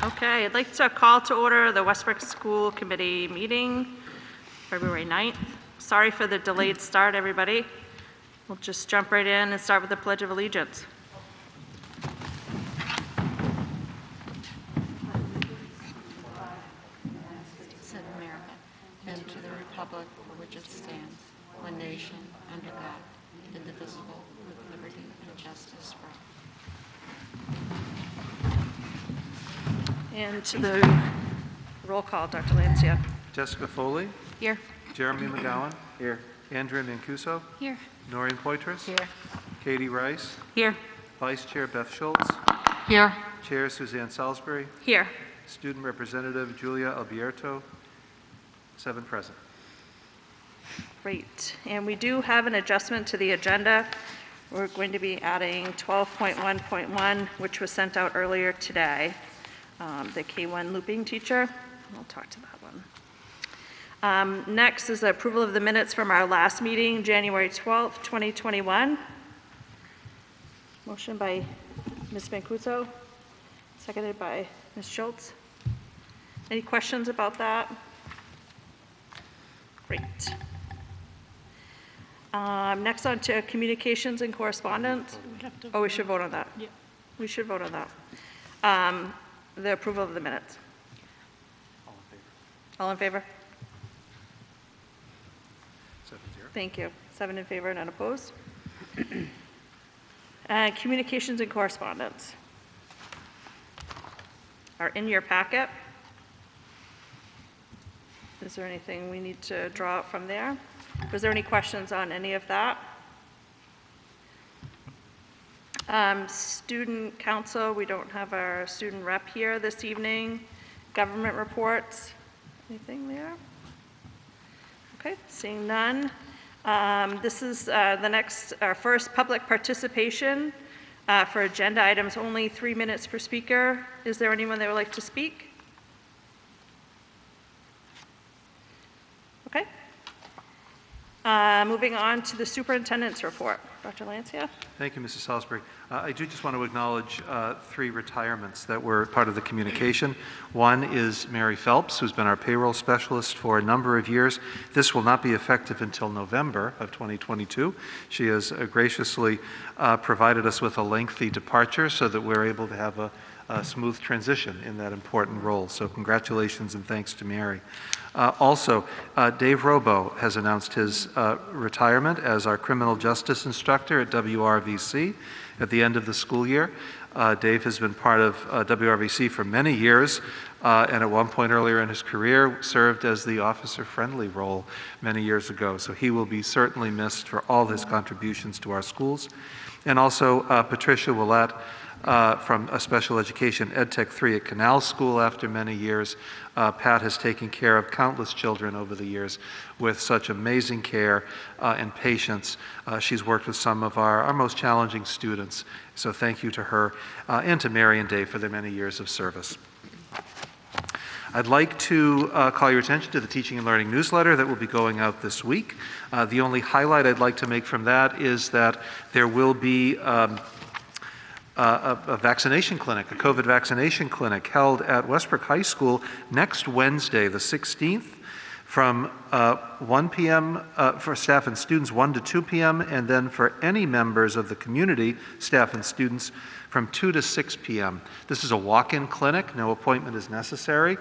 Okay, I'd like to call to order the Westbrook School Committee meeting, February 9th. Sorry for the delayed start, everybody. We'll just jump right in and start with the Pledge of Allegiance. Of America, and to the republic for which it stands, one nation, under God, indivisible, with liberty and justice for all. And to the roll call, Dr. Lancia. Jessica Foley. Here. Jeremy McGowan. Here. Andrea Mancuso. Here. Noreen Poitras. Here. Katie Rice. Here. Vice Chair Beth Schultz. Here. Chair Suzanne Salisbury. Here. Student Representative Julia Alberto. 7 present. Great. And we do have an adjustment to the agenda. We're going to be adding 12.1.1, which was sent out earlier today. The K1 looping teacher. I'll talk to that one. Next is the approval of the minutes from our last meeting, January 12th, 2021. Motion by Ms. Mancuso, seconded by Ms. Schultz. Any questions about that? Great. Next on to communications and correspondence. Oh, we should vote on that. Yeah. We should vote on that. The approval of the minutes. All in favor? 7-0. Thank you. 7 in favor, none opposed. Communications and correspondence are in your packet. Is there anything we need to draw out from there? Was there any questions on any of that? Student council, we don't have our student rep here this evening. Government reports, anything there? Okay, seeing none. This is our first public participation for agenda items, only 3 minutes per speaker. Is there anyone that would like to speak? Okay. Moving on to the superintendent's report. Dr. Lancia? Thank you, Mrs. Salisbury. I do just want to acknowledge 3 retirements that were part of the communication. One is Mary Phelps, who's been our payroll specialist for a number of years. This will not be effective until November of 2022. She has graciously provided us with a lengthy departure so that we're able to have a smooth transition in that important role. So congratulations and thanks to Mary. Also, Dave Robo has announced his retirement as our criminal justice instructor at WRVC at the end of the school year. Dave has been part of WRVC for many years, and at one point earlier in his career served as the officer-friendly role many years ago. So he will be certainly missed for all his contributions to our schools. And also Patricia Willett, from a special education EdTech 3 at Canal School after many years. Pat has taken care of countless children over the years with such amazing care and patience. She's worked with some of our most challenging students. So thank you to her and to Mary and Dave for their many years of service. I'd like to call your attention to the Teaching and Learning newsletter that will be going out this week. The only highlight I'd like to make from that is that there will be a vaccination clinic, a COVID vaccination clinic held at Westbrook High School next Wednesday, the 16th, from 1 p.m. For staff and students, 1 to 2 p.m., and then for any members of the community, staff and students, from 2 to 6 p.m. This is a walk-in clinic. No appointment is necessary.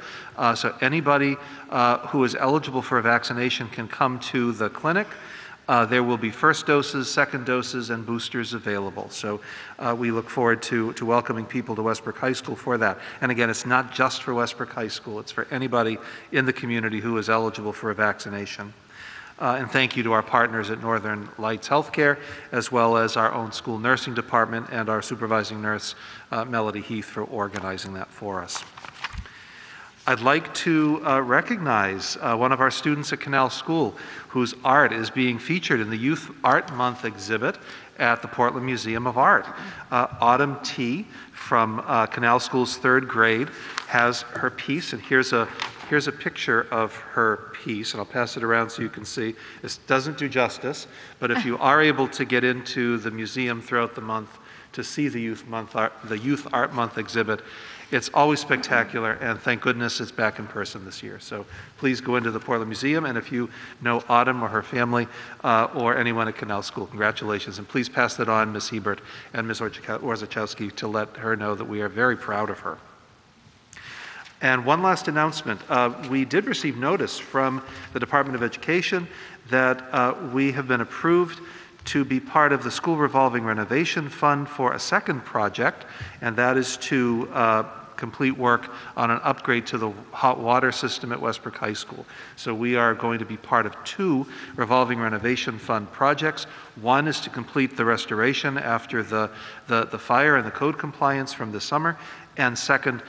So anybody who is eligible for a vaccination can come to the clinic. There will be first doses, second doses, and boosters available. So we look forward to welcoming people to Westbrook High School for that. And again, it's not just for Westbrook High School. It's for anybody in the community who is eligible for a vaccination. And thank you to our partners at Northern Lights Healthcare, as well as our own school nursing department and our supervising nurse, Melody Heath, for organizing that for us. I'd like to recognize one of our students at Canal School whose art is being featured in the Youth Art Month exhibit at the Portland Museum of Art. Autumn T. from Canal School's 3rd grade has her piece, and here's a picture of her piece, and I'll pass it around so you can see. This doesn't do justice, but if you are able to get into the museum throughout the month to see the Youth Art Month exhibit, It's always spectacular, and thank goodness it's back in person this year. So please go into the Portland Museum, and if you know Autumn or her family or anyone at Canal School, congratulations. And please pass that on, Ms. Hebert and Ms. Orzechowski, to let her know that we are very proud of her. And one last announcement. We did receive notice from the Department of Education that we have been approved to be part of the School Revolving Renovation Fund for a second project, and that is to complete work on an upgrade to the hot water system at Westbrook High School. So we are going to be part of 2 Revolving Renovation Fund projects. One is to complete the restoration after the fire and the code compliance from this summer, and second,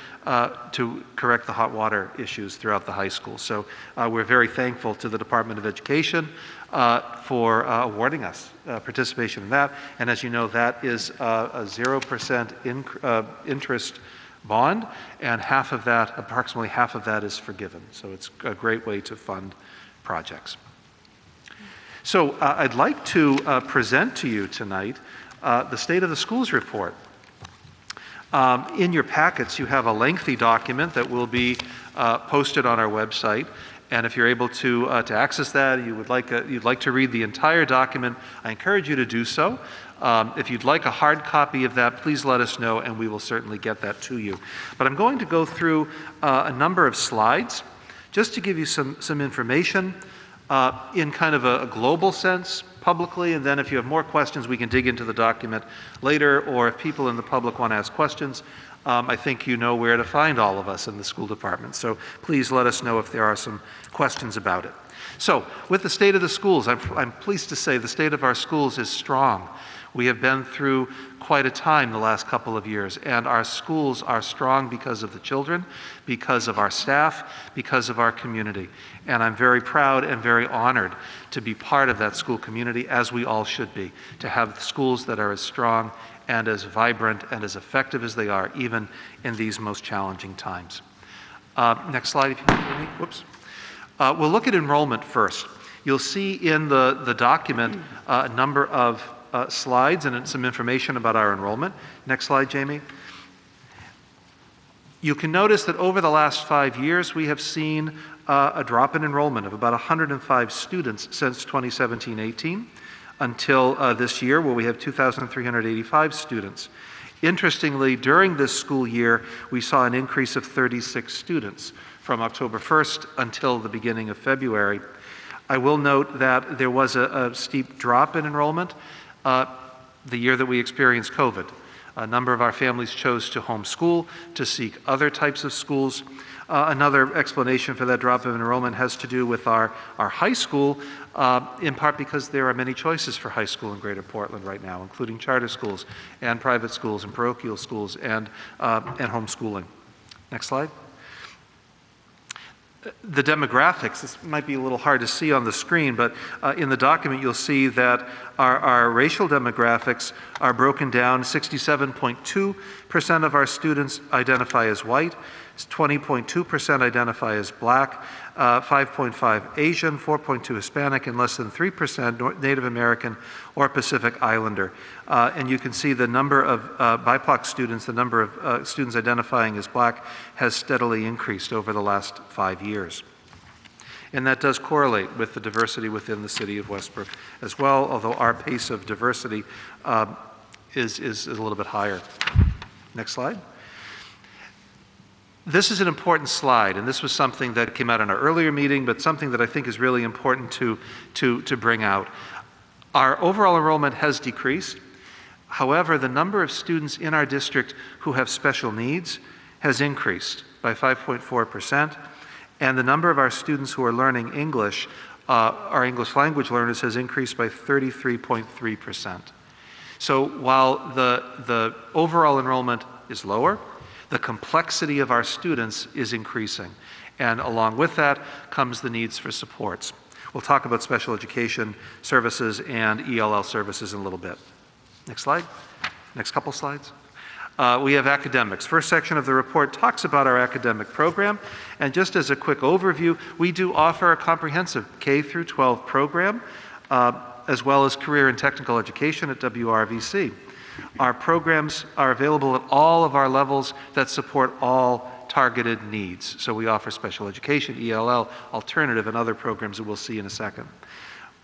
to correct the hot water issues throughout the high school. So we're very thankful to the Department of Education for awarding us participation in that. And as you know, that is a 0% interest bond, and half of that, approximately half of that, is forgiven. So it's a great way to fund projects. So I'd like to present to you tonight the State of the Schools report. In your packets, you have a lengthy document that will be posted on our website. And if you're able to access that, you'd like to read the entire document, I encourage you to do so. If you'd like a hard copy of that, please let us know, and we will certainly get that to you. But I'm going to go through a number of slides just to give you some information in kind of a global sense publicly, and then if you have more questions, we can dig into the document later, or if people in the public want to ask questions, I think you know where to find all of us in the school department. So please let us know if there are some questions about it. So with the state of the schools, I'm pleased to say the state of our schools is strong. We have been through quite a time the last couple of years, and our schools are strong because of the children, because of our staff, because of our community. And I'm very proud and very honored to be part of that school community, as we all should be, to have schools that are as strong and as vibrant and as effective as they are, even in these most challenging times. Next slide, if you can, me. Whoops. We'll look at enrollment first. You'll see in the document a number of slides and some information about our enrollment. Next slide, Jamie. You can notice that over the last 5 years, we have seen a drop in enrollment of about 105 students since 2017-18 until this year, where we have 2,385 students. Interestingly, during this school year, we saw an increase of 36 students from October 1st until the beginning of February. I will note that there was a steep drop in enrollment the year that we experienced COVID. A number of our families chose to homeschool, to seek other types of schools. Another explanation for that drop of enrollment has to do with our high school, in part because there are many choices for high school in Greater Portland right now, including charter schools and private schools and parochial schools and homeschooling. Next slide. The demographics, this might be a little hard to see on the screen, but in the document you'll see that our racial demographics are broken down. 67.2% of our students identify as white, 20.2% identify as black, 5.5% Asian, 4.2% Hispanic, and less than 3% Native American or Pacific Islander. And you can see the number of BIPOC students, the number of students identifying as black, has steadily increased over the last 5 years. And that does correlate with the diversity within the city of Westbrook as well, although our pace of diversity is a little bit higher. Next slide. This is an important slide, and this was something that came out in our earlier meeting, but something that I think is really important to bring out. Our overall enrollment has decreased. However, the number of students in our district who have special needs has increased by 5.4%, and the number of our students who are learning English, our English language learners, has increased by 33.3%. So while the overall enrollment is lower, the complexity of our students is increasing, and along with that comes the needs for supports. We'll talk about special education services and ELL services in a little bit. Next slide. Next couple slides. We have academics. First section of the report talks about our academic program, and just as a quick overview, we do offer a comprehensive K through 12 program, as well as career and technical education at WRVC. Our programs are available at all of our levels that support all targeted needs. So we offer special education, ELL, alternative, and other programs that we'll see in a second.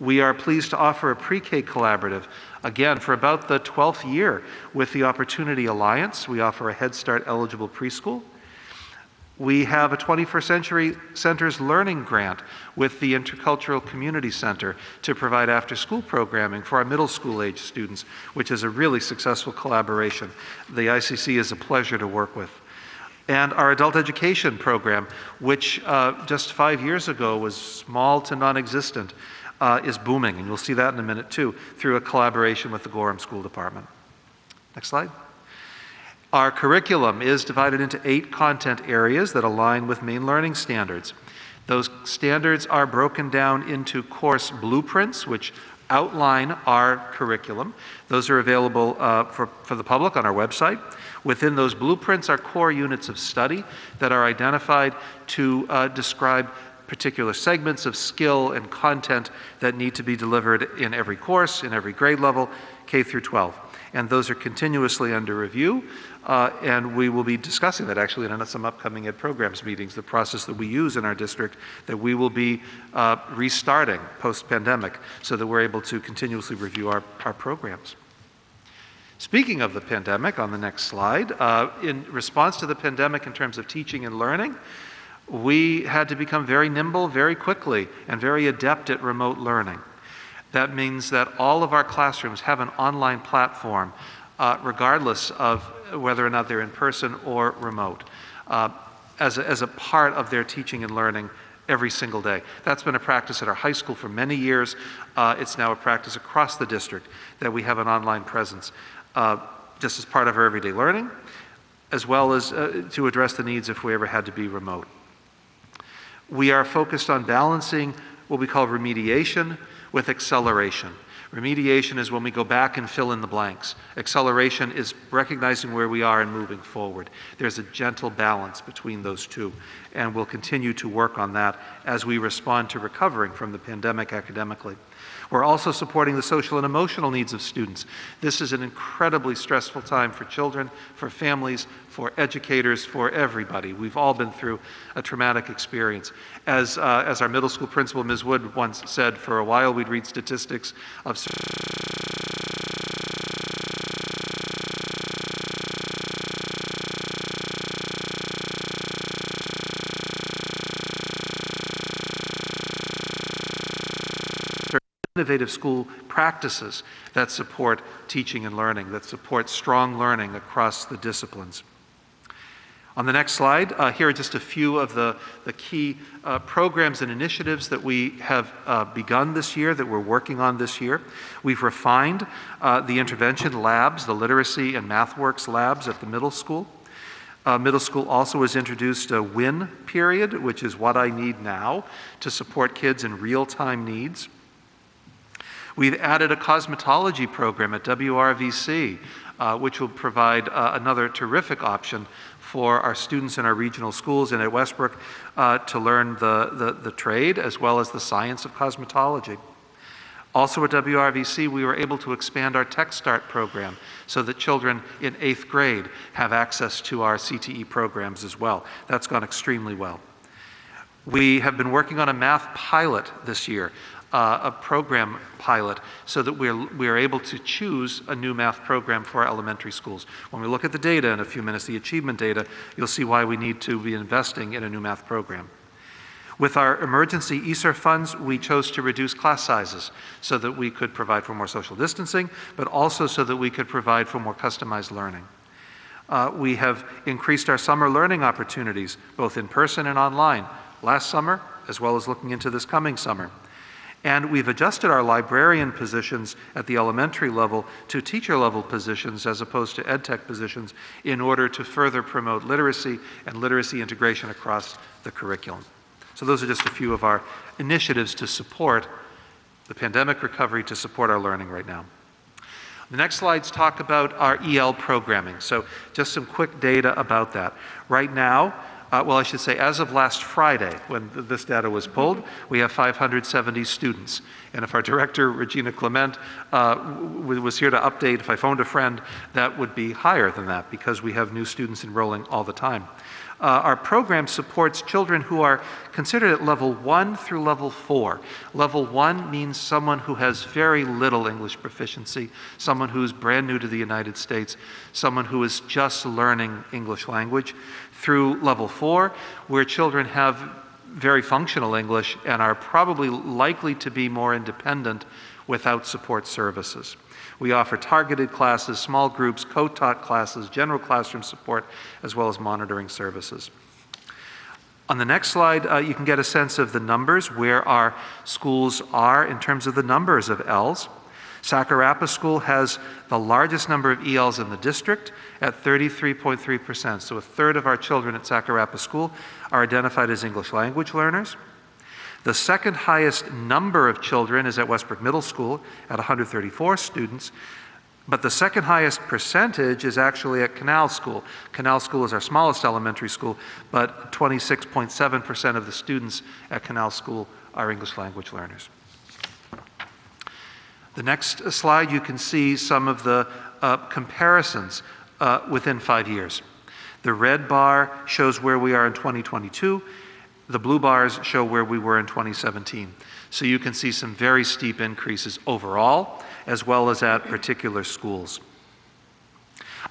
We are pleased to offer a pre-K collaborative, again, for about the 12th year with the Opportunity Alliance. We offer a Head Start eligible preschool. We have a 21st Century Centers Learning Grant with the Intercultural Community Center to provide after-school programming for our middle school age students, which is a really successful collaboration. The ICC is a pleasure to work with. And our adult education program, which just 5 years ago was small to non-existent, is booming, and you'll see that in a minute too, through a collaboration with the Gorham School Department. Next slide. Our curriculum is divided into 8 content areas that align with Maine learning standards. Those standards are broken down into course blueprints, which outline our curriculum. Those are available for the public on our website. Within those blueprints are core units of study that are identified to describe particular segments of skill and content that need to be delivered in every course, in every grade level, K through 12. And those are continuously under review, and we will be discussing that actually in some upcoming Ed Programs meetings, the process that we use in our district that we will be restarting post-pandemic so that we're able to continuously review our programs. Speaking of the pandemic, on the next slide, in response to the pandemic in terms of teaching and learning, we had to become very nimble very quickly and very adept at remote learning. That means that all of our classrooms have an online platform, regardless of whether or not they're in person or remote, as a part of their teaching and learning every single day. That's been a practice at our high school for many years. It's now a practice across the district that we have an online presence, just as part of our everyday learning, as well as to address the needs if we ever had to be remote. We are focused on balancing what we call remediation with acceleration. Remediation is when we go back and fill in the blanks. Acceleration is recognizing where we are and moving forward. There's a gentle balance between those two, and we'll continue to work on that as we respond to recovering from the pandemic academically. We're also supporting the social and emotional needs of students. This is an incredibly stressful time for children, for families, for educators, for everybody. We've all been through a traumatic experience. As our middle school principal, Ms. Wood, once said, for a while we'd read statistics of innovative school practices that support teaching and learning, that support strong learning across the disciplines. On the next slide, here are just a few of the key programs and initiatives that we have begun this year, that we're working on this year. We've refined the intervention labs, the literacy and MathWorks labs at the middle school. Middle school also has introduced a WIN period, which is what I need now, to support kids in real-time needs. We've added a cosmetology program at WRVC, which will provide another terrific option for our students in our regional schools and at Westbrook to learn the trade as well as the science of cosmetology. Also at WRVC, we were able to expand our Tech Start program so that children in 8th grade have access to our CTE programs as well. That's gone extremely well. We have been working on a math pilot this year, a program pilot, so that we are able to choose a new math program for our elementary schools. When we look at the data in a few minutes, the achievement data, you'll see why we need to be investing in a new math program. With our emergency ESSER funds, we chose to reduce class sizes so that we could provide for more social distancing, but also so that we could provide for more customized learning. We have increased our summer learning opportunities, both in person and online, last summer, as well as looking into this coming summer. And we've adjusted our librarian positions at the elementary level to teacher level positions as opposed to ed tech positions in order to further promote literacy and literacy integration across the curriculum. So those are just a few of our initiatives to support the pandemic recovery, to support our learning right now. The next slides talk about our EL programming. So just some quick data about that. Right now, well, I should say, as of last Friday, when this data was pulled, we have 570 students. And if our director, Regina Clement, was here to update, if I phoned a friend, that would be higher than that because we have new students enrolling all the time. Our program supports children who are considered at level 1 through level 4. Level 1 means someone who has very little English proficiency, someone who is brand new to the United States, someone who is just learning English language. Through level 4, where children have very functional English and are probably likely to be more independent without support services. We offer targeted classes, small groups, co-taught classes, general classroom support, as well as monitoring services. On the next slide, you can get a sense of the numbers, where our schools are in terms of the numbers of ELs. Sakarapa School has the largest number of ELs in the district at 33.3%. So a third of our children at Sakarapa School are identified as English language learners. The second highest number of children is at Westbrook Middle School at 134 students, but the second highest percentage is actually at Canal School. Canal School is our smallest elementary school, but 26.7% of the students at Canal School are English language learners. The next slide, you can see some of the comparisons within 5 years. The red bar shows where we are in 2022. The blue bars show where we were in 2017. So you can see some very steep increases overall, as well as at particular schools.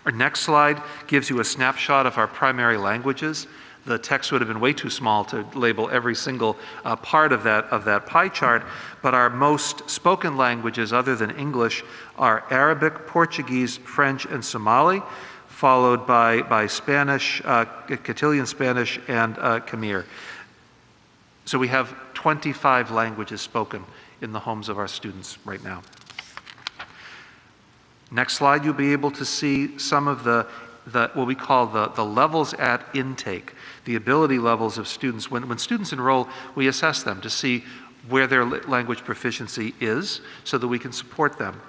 Our next slide gives you a snapshot of our primary languages. The text would have been way too small to label every single part of that pie chart, but our most spoken languages other than English are Arabic, Portuguese, French, and Somali, followed by Spanish, Castilian Spanish, and Khmer. So we have 25 languages spoken in the homes of our students right now. Next slide, you'll be able to see some of the what we call the levels at intake, the ability levels of students. When students enroll, we assess them to see where their language proficiency is so that we can support them.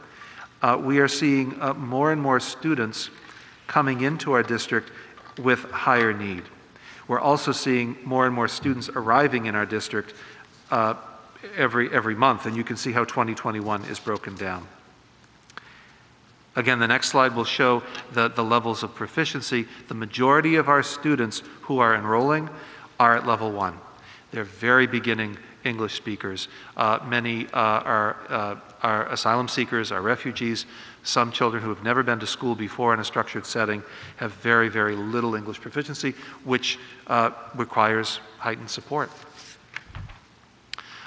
We are seeing more and more students coming into our district with higher need. We're also seeing more and more students arriving in our district every month, and you can see how 2021 is broken down. Again, the next slide will show the levels of proficiency. The majority of our students who are enrolling are at level 1. They're very beginning English speakers. Many are asylum seekers, are refugees. Some children who have never been to school before in a structured setting have very, very little English proficiency, which requires heightened support.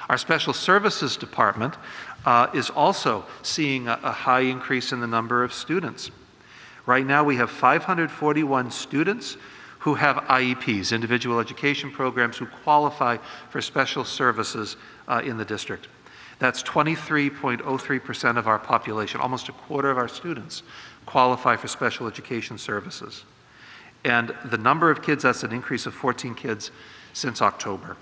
Our Special Services Department is also seeing a high increase in the number of students. Right now we have 541 students who have IEPs, individual education programs, who qualify for special services in the district. That's 23.03% of our population. Almost a quarter of our students qualify for special education services. And the number of kids, that's an increase of 14 kids since October.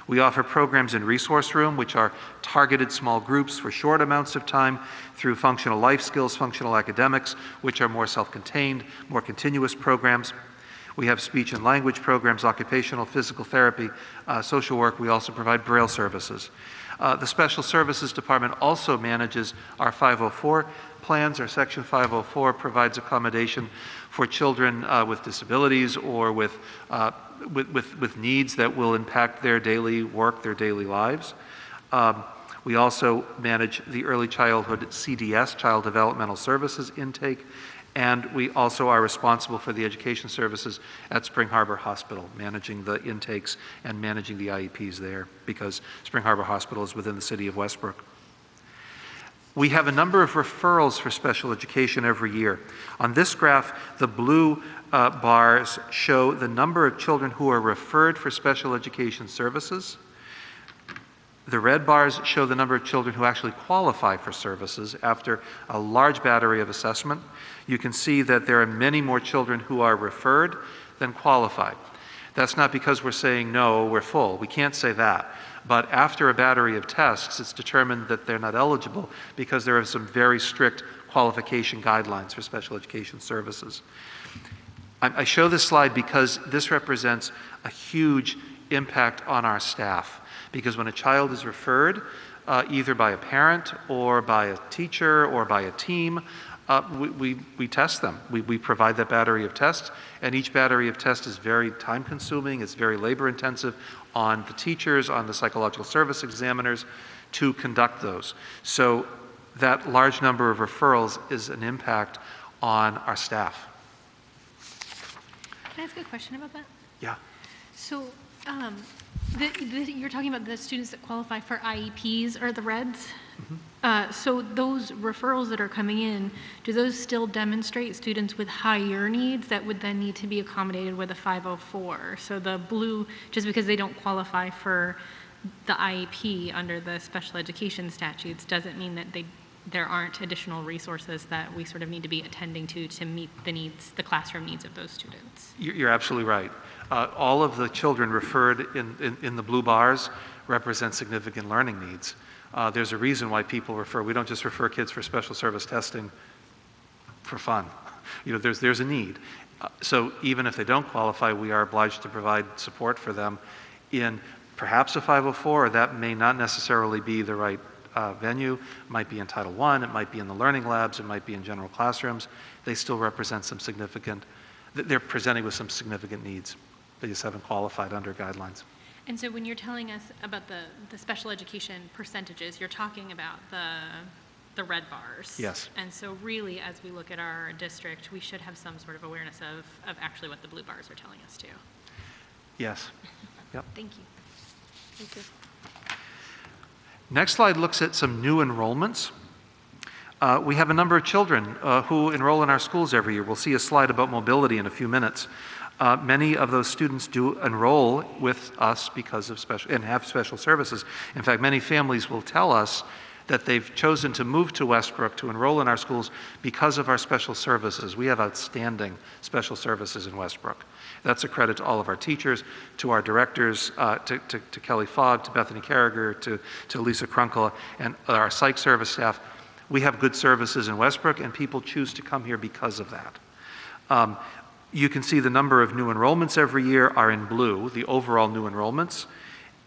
We offer programs in Resource Room, which are targeted small groups for short amounts of time through functional life skills, functional academics, which are more self-contained, more continuous programs. We have speech and language programs, occupational, physical therapy, social work. We also provide Braille services. The Special Services Department also manages our 504 plans. Our Section 504 provides accommodation for children with disabilities or with needs that will impact their daily work, their daily lives. We also manage the early childhood CDS, Child Developmental Services intake, and we also are responsible for the education services at Spring Harbor Hospital, managing the intakes and managing the IEPs there, because Spring Harbor Hospital is within the city of Westbrook. We have a number of referrals for special education every year. On this graph, the blue bars show the number of children who are referred for special education services. The red bars show the number of children who actually qualify for services after a large battery of assessment. You can see that there are many more children who are referred than qualify. That's not because we're saying, no, we're full. We can't say that. But after a battery of tests, it's determined that they're not eligible because there are some very strict qualification guidelines for special education services. I show this slide because this represents a huge impact on our staff. Because when a child is referred, either by a parent or by a teacher or by a team, we test them. We provide that battery of tests, and each battery of tests is very time-consuming, it's very labor-intensive on the teachers, on the psychological service examiners to conduct those. So that large number of referrals is an impact on our staff. Can I ask a question about that? Yeah. So you're talking about the students that qualify for IEPs or the REDs? So those referrals that are coming in, do those still demonstrate students with higher needs that would then need to be accommodated with a 504? So the blue, just because they don't qualify for the IEP under the special education statutes doesn't mean that there aren't additional resources that we sort of need to be attending to meet the needs, the classroom needs of those students. You're absolutely right. All of the children referred in the blue bars represent significant learning needs. There's a reason why people refer. We don't just refer kids for special service testing for fun. You know, there's a need. So even if they don't qualify, we are obliged to provide support for them in perhaps a 504, or that may not necessarily be the right venue. It might be in Title I, it might be in the learning labs, it might be in general classrooms. They still represent some significant, they're presenting with some significant needs. They just haven't qualified under guidelines. And so when you're telling us about the special education percentages, you're talking about the red bars. Yes. And so really, as we look at our district, we should have some sort of awareness of actually what the blue bars are telling us too. Yes. Yep. Thank you. Thank you. Next slide looks at some new enrollments. We have a number of children who enroll in our schools every year. We'll see a slide about mobility in a few minutes. Many of those students do enroll with us because of and have special services. In fact, many families will tell us that they've chosen to move to Westbrook to enroll in our schools because of our special services. We have outstanding special services in Westbrook. That's a credit to all of our teachers, to our directors, to Kelly Fogg, to Bethany Carragher, to Lisa Krunkel, and our psych service staff. We have good services in Westbrook, and people choose to come here because of that. You can see the number of new enrollments every year are in blue, the overall new enrollments,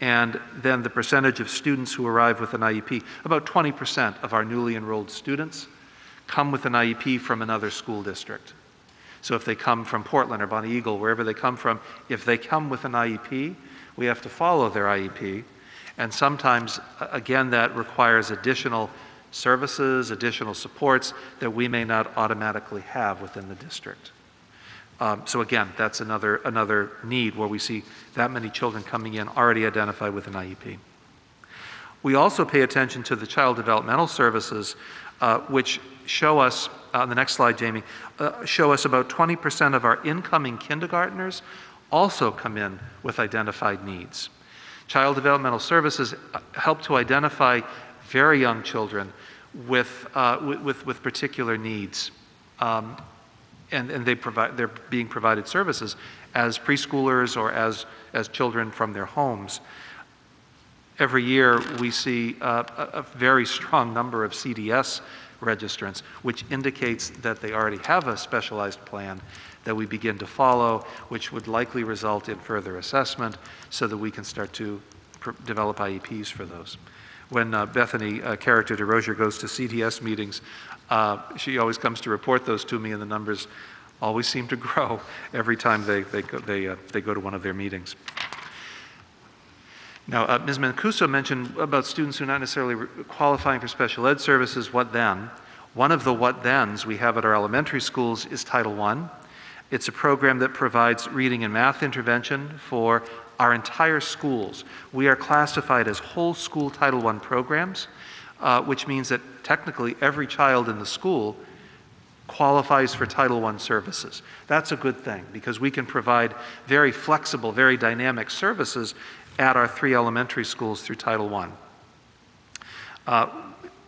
and then the percentage of students who arrive with an IEP. About 20% of our newly enrolled students come with an IEP from another school district. So if they come from Portland or Bonnie Eagle, wherever they come from, if they come with an IEP, we have to follow their IEP. And sometimes, again, that requires additional services, additional supports that we may not automatically have within the district. So again, that's another need where we see that many children coming in already identified with an IEP. We also pay attention to the child developmental services, which show us, on the next slide, Jamie, show us about 20% of our incoming kindergartners also come in with identified needs. Child developmental services help to identify very young children with particular needs. And they're being provided services as preschoolers or as children from their homes. Every year we see a very strong number of CDS registrants, which indicates that they already have a specialized plan that we begin to follow, which would likely result in further assessment so that we can start to develop IEPs for those. When Bethany Character DeRozier goes to CDS meetings, she always comes to report those to me, and the numbers always seem to grow every time they go to one of their meetings. Now, Ms. Mancuso mentioned about students who are not necessarily qualifying for special ed services. What then? One of the what thens we have at our elementary schools is Title I. It's a program that provides reading and math intervention for our entire schools. We are classified as whole school Title I programs, which means that technically every child in the school qualifies for Title I services. That's a good thing because we can provide very flexible, very dynamic services at our 3 elementary schools through Title I.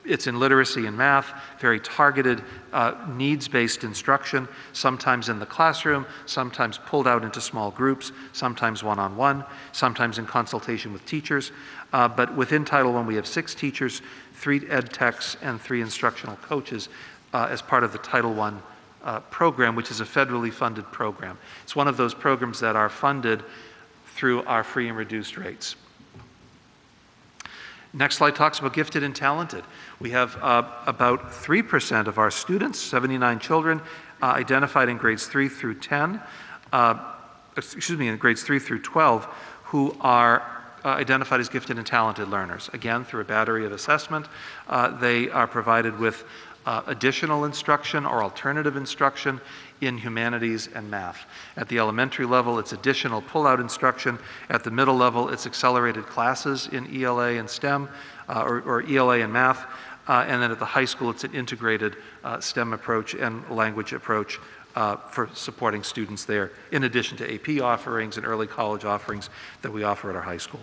It's in literacy and math, very targeted, needs-based instruction, sometimes in the classroom, sometimes pulled out into small groups, sometimes one-on-one, sometimes in consultation with teachers. But within Title I, we have 6 teachers, 3 ed techs, and 3 instructional coaches as part of the Title program, which is a federally funded program. It's one of those programs that are funded through our free and reduced rates. Next slide talks about gifted and talented. We have about 3% of our students, 79 children, identified in grades 3 through 10, in grades 3 through 12, who are identified as gifted and talented learners. Again, through a battery of assessment, they are provided with additional instruction or alternative instruction in humanities and math. At the elementary level, it's additional pull-out instruction. At the middle level, it's accelerated classes in ELA and STEM, or ELA and math. And then at the high school, it's an integrated STEM approach and language approach for supporting students there, in addition to AP offerings and early college offerings that we offer at our high school.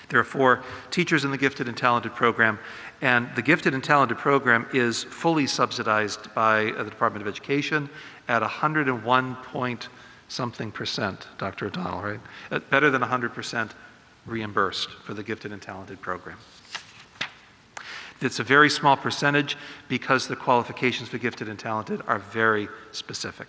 There are 4 teachers in the Gifted and Talented program, and the Gifted and Talented program is fully subsidized by the Department of Education at 101 point something percent, Dr. O'Donnell, right? Better than 100% reimbursed for the Gifted and Talented program. It's a very small percentage because the qualifications for Gifted and Talented are very specific.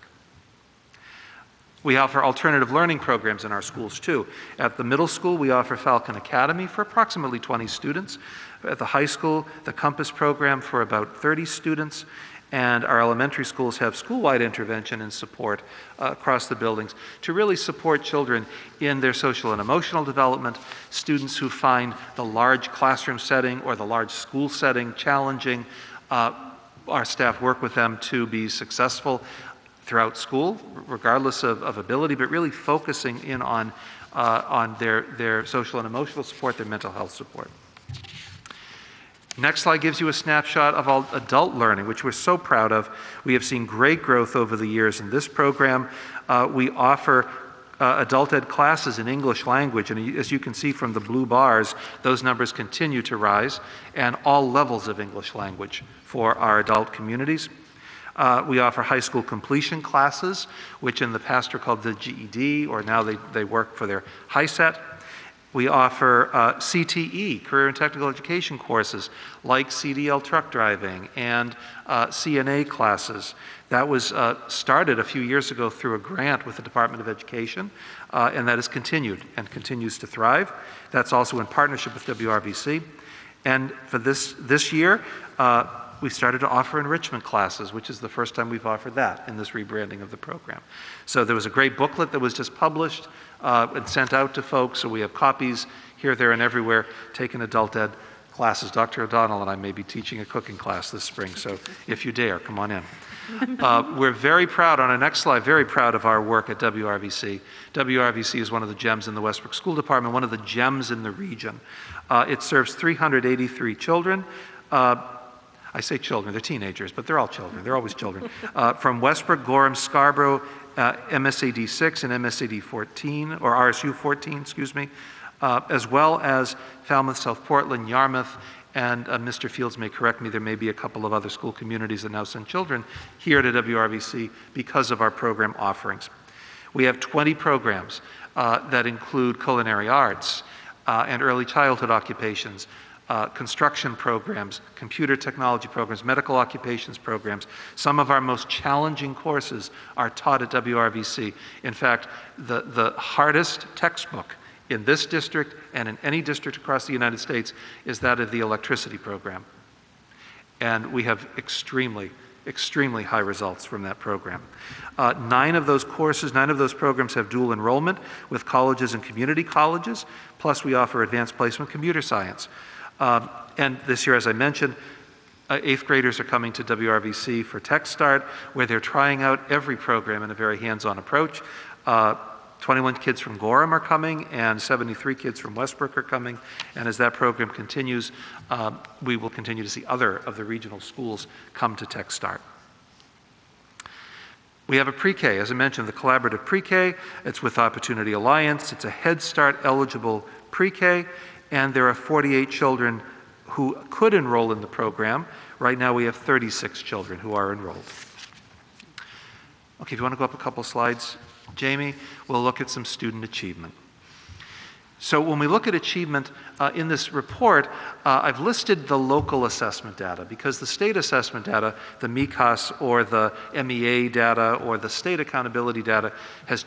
We offer alternative learning programs in our schools too. At the middle school, we offer Falcon Academy for approximately 20 students. At the high school, the Compass program for about 30 students. And our elementary schools have school-wide intervention and support across the buildings to really support children in their social and emotional development, students who find the large classroom setting or the large school setting challenging. Our staff work with them to be successful throughout school, regardless of ability, but really focusing in on their social and emotional support, their mental health support. Next slide gives you a snapshot of all adult learning, which we're so proud of. We have seen great growth over the years in this program. We offer adult ed classes in English language, and as you can see from the blue bars, those numbers continue to rise, and all levels of English language for our adult communities. We offer high school completion classes, which in the past were called the GED, or now they work for their high set. We offer CTE, career and technical education courses, like CDL truck driving and CNA classes. That was started a few years ago through a grant with the Department of Education, and that has continued and continues to thrive. That's also in partnership with WRVC. And for this year, we started to offer enrichment classes, which is the first time we've offered that in this rebranding of the program. So there was a great booklet that was just published and sent out to folks, so we have copies here, there, and everywhere, taking adult ed classes. Dr. O'Donnell and I may be teaching a cooking class this spring, so if you dare, come on in. We're very proud, on our next slide, very proud of our work at WRVC. WRVC is one of the gems in the Westbrook School Department, one of the gems in the region. It serves 383 children. I say children, they're teenagers, but they're all children. They're always children. From Westbrook, Gorham, Scarborough, MSAD 6 and MSAD 14, or RSU 14, excuse me, as well as Falmouth, South Portland, Yarmouth, and Mr. Fields may correct me, there may be a couple of other school communities that now send children here to WRVC because of our program offerings. We have 20 programs that include culinary arts and early childhood occupations, construction programs, computer technology programs, medical occupations programs. Some of our most challenging courses are taught at WRVC. In fact, the hardest textbook in this district and in any district across the United States is that of the electricity program. And we have extremely high results from that program. 9 of those programs have dual enrollment with colleges and community colleges, plus we offer advanced placement computer science. And this year, as I mentioned, 8th graders are coming to WRVC for Tech Start, where they're trying out every program in a very hands-on approach. 21 kids from Gorham are coming, and 73 kids from Westbrook are coming. And as that program continues, we will continue to see other of the regional schools come to Tech Start. We have a pre-K, as I mentioned, the collaborative pre-K. It's with Opportunity Alliance. It's a Head Start eligible pre-K. And there are 48 children who could enroll in the program. Right now we have 36 children who are enrolled. Okay, if you want to go up a couple slides, Jamie, we'll look at some student achievement. So when we look at achievement in this report, I've listed the local assessment data because the state assessment data, the MECAS or the MEA data or the state accountability data has,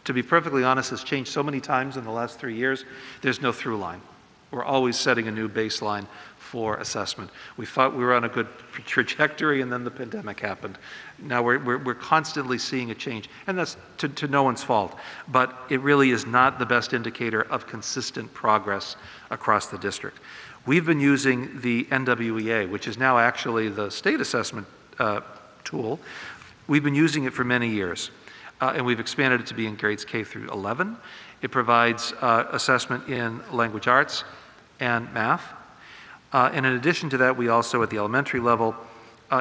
to be perfectly honest, has changed so many times in the last 3 years, there's no through line. We're always setting a new baseline for assessment. We thought we were on a good trajectory and then the pandemic happened. Now we're constantly seeing a change, and that's to no one's fault, but it really is not the best indicator of consistent progress across the district. We've been using the NWEA, which is now actually the state assessment tool. We've been using it for many years, and we've expanded it to be in grades K through 11. It provides assessment in language arts and math. And in addition to that, we also, at the elementary level,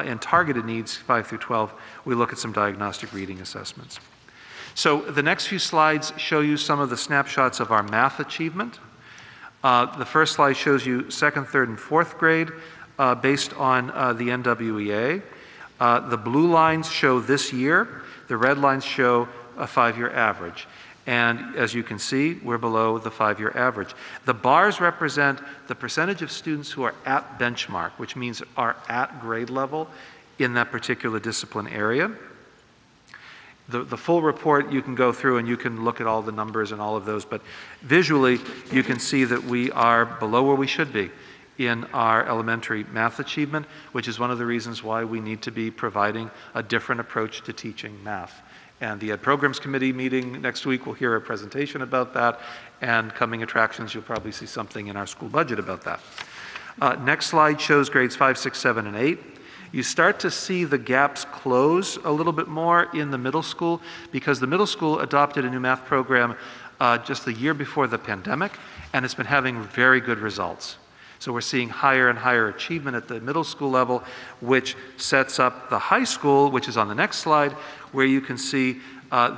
in targeted needs, 5 through 12, we look at some diagnostic reading assessments. So the next few slides show you some of the snapshots of our math achievement. The first slide shows you 2nd, 3rd, and 4th grade based on the NWEA. The blue lines show this year. The red lines show a 5-year average. And as you can see, we're below the 5-year average. The bars represent the percentage of students who are at benchmark, which means are at grade level in that particular discipline area. The full report you can go through and you can look at all the numbers and all of those, but visually you can see that we are below where we should be in our elementary math achievement, which is one of the reasons why we need to be providing a different approach to teaching math. And the Ed Programs Committee meeting next week, we'll hear a presentation about that, and coming attractions, you'll probably see something in our school budget about that. Next slide shows grades 5, 6, 7, and 8. You start to see the gaps close a little bit more in the middle school because the middle school adopted a new math program just the year before the pandemic, and it's been having very good results. So we're seeing higher and higher achievement at the middle school level, which sets up the high school, which is on the next slide, where you can see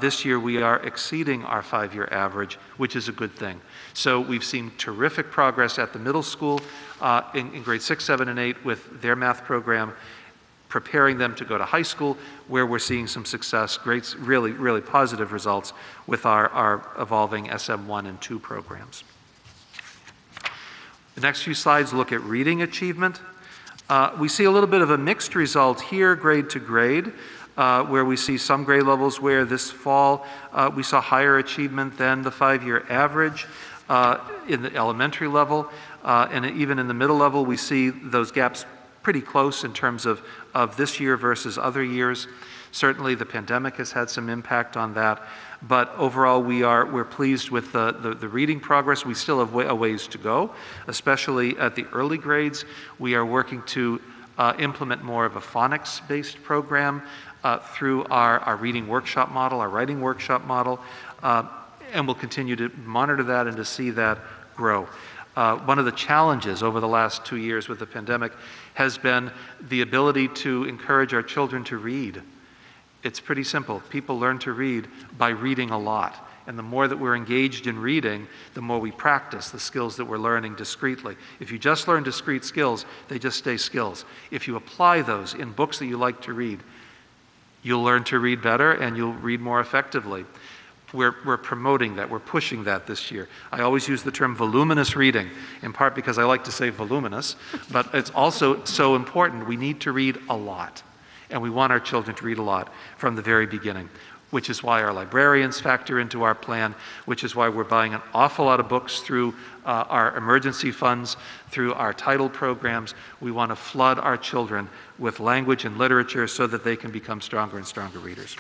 this year we are exceeding our 5-year average, which is a good thing. So we've seen terrific progress at the middle school in grades 6, 7, and 8 with their math program, preparing them to go to high school, where we're seeing some success, great, really, really positive results with our evolving SM1 and 2 programs. The next few slides look at reading achievement. We see a little bit of a mixed result here, grade to grade, where we see some grade levels where this fall we saw higher achievement than the 5-year average in the elementary level, and even in the middle level we see those gaps pretty close in terms of this year versus other years. Certainly the pandemic has had some impact on that, but overall we're pleased with the reading progress. We still have a ways to go, especially at the early grades. We are working to implement more of a phonics-based program through our reading workshop model, our writing workshop model, and we'll continue to monitor that and to see that grow. One of the challenges over the last 2 years with the pandemic has been the ability to encourage our children to read. It's pretty simple. People learn to read by reading a lot. And the more that we're engaged in reading, the more we practice the skills that we're learning discretely. If you just learn discrete skills, they just stay skills. If you apply those in books that you like to read, you'll learn to read better and you'll read more effectively. We're promoting that, we're pushing that this year. I always use the term voluminous reading, in part because I like to say voluminous, but it's also so important. We need to read a lot, and we want our children to read a lot from the very beginning, which is why our librarians factor into our plan, which is why we're buying an awful lot of books through our emergency funds, through our title programs. We want to flood our children with language and literature so that they can become stronger and stronger readers.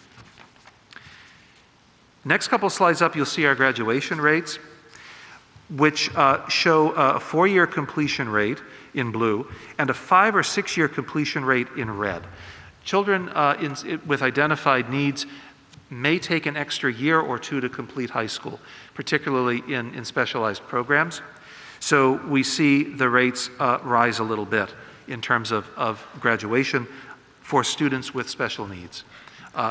Next couple slides up, you'll see our graduation rates, which show a 4-year completion rate in blue and a 5 or 6 year completion rate in red. Children with identified needs may take an extra year or 2 to complete high school, particularly in specialized programs. So we see the rates rise a little bit in terms of graduation for students with special needs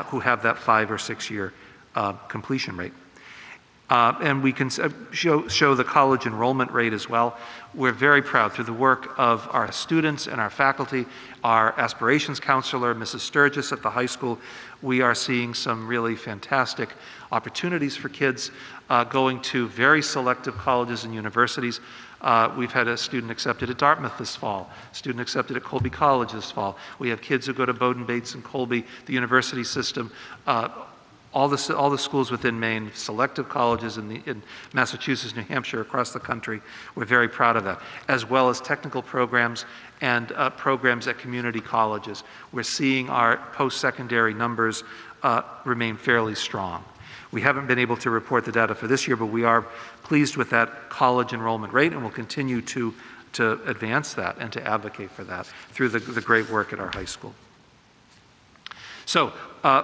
who have that 5 or 6 year completion rate. And we can show the college enrollment rate as well. We're very proud through the work of our students and our faculty, our aspirations counselor, Mrs. Sturgis at the high school. We are seeing some really fantastic opportunities for kids going to very selective colleges and universities. We've had a student accepted at Dartmouth this fall, student accepted at Colby College this fall. We have kids who go to Bowdoin Bates and Colby, the university system. All the schools within Maine, selective colleges in Massachusetts, New Hampshire, across the country. We're very proud of that, as well as technical programs and programs at community colleges. We're seeing our post-secondary numbers remain fairly strong. We haven't been able to report the data for this year, but we are pleased with that college enrollment rate, and we'll continue to advance that and to advocate for that through the great work at our high school. So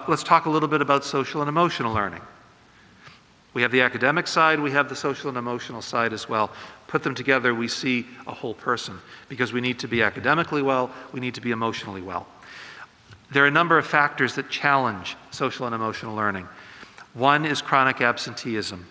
let's talk a little bit about social and emotional learning. We have the academic side, we have the social and emotional side as well. Put them together, we see a whole person, because we need to be academically well, we need to be emotionally well. There are a number of factors that challenge social and emotional learning. One is chronic absenteeism.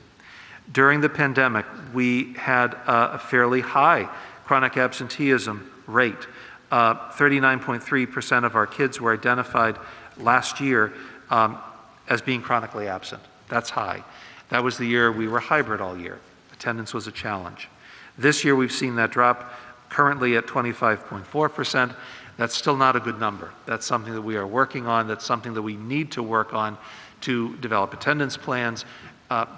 During the pandemic, we had a fairly high chronic absenteeism rate. 39.3% of our kids were identified last year as being chronically absent. That's high. That was the year we were hybrid all year. Attendance was a challenge. This year we've seen that drop, currently at 25.4%. That's still not a good number. That's something that we are working on. That's something that we need to work on to develop attendance plans,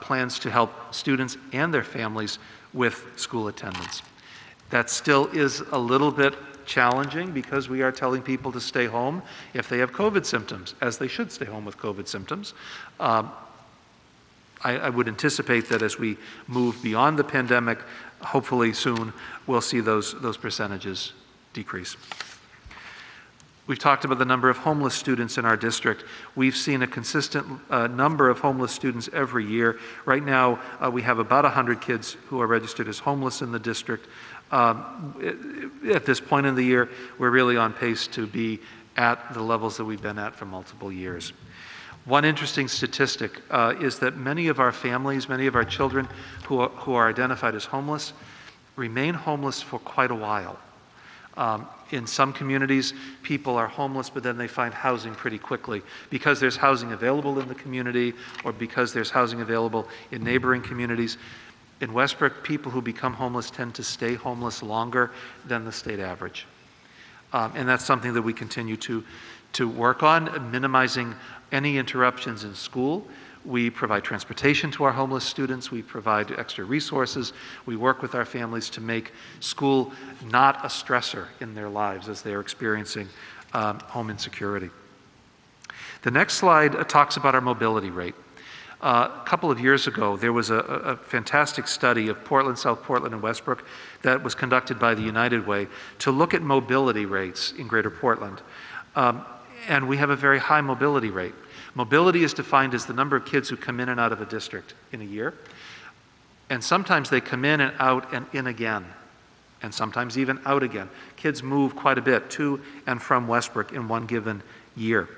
plans to help students and their families with school attendance. That still is a little bit challenging because we are telling people to stay home if they have COVID symptoms, as they should stay home with COVID symptoms. I would anticipate that as we move beyond the pandemic, hopefully soon, we'll see those percentages decrease. We've talked about the number of homeless students in our district. We've seen a consistent number of homeless students every year. Right now, we have about 100 kids who are registered as homeless in the district. At this point in the year, we're really on pace to be at the levels that we've been at for multiple years. One interesting statistic is that many of our families, many of our children who are identified as homeless, remain homeless for quite a while. In some communities, people are homeless, but then they find housing pretty quickly because there's housing available in the community or because there's housing available in neighboring communities. In Westbrook, people who become homeless tend to stay homeless longer than the state average. And that's something that we continue to work on, minimizing any interruptions in school. We provide transportation to our homeless students. We provide extra resources. We work with our families to make school not a stressor in their lives as they are experiencing home insecurity. The next slide talks about our mobility rate. A couple of years ago, there was a fantastic study of Portland, South Portland, and Westbrook that was conducted by the United Way to look at mobility rates in Greater Portland. And we have a very high mobility rate. Mobility is defined as the number of kids who come in and out of a district in a year. And sometimes they come in and out and in again, and sometimes even out again. Kids move quite a bit to and from Westbrook in one given year.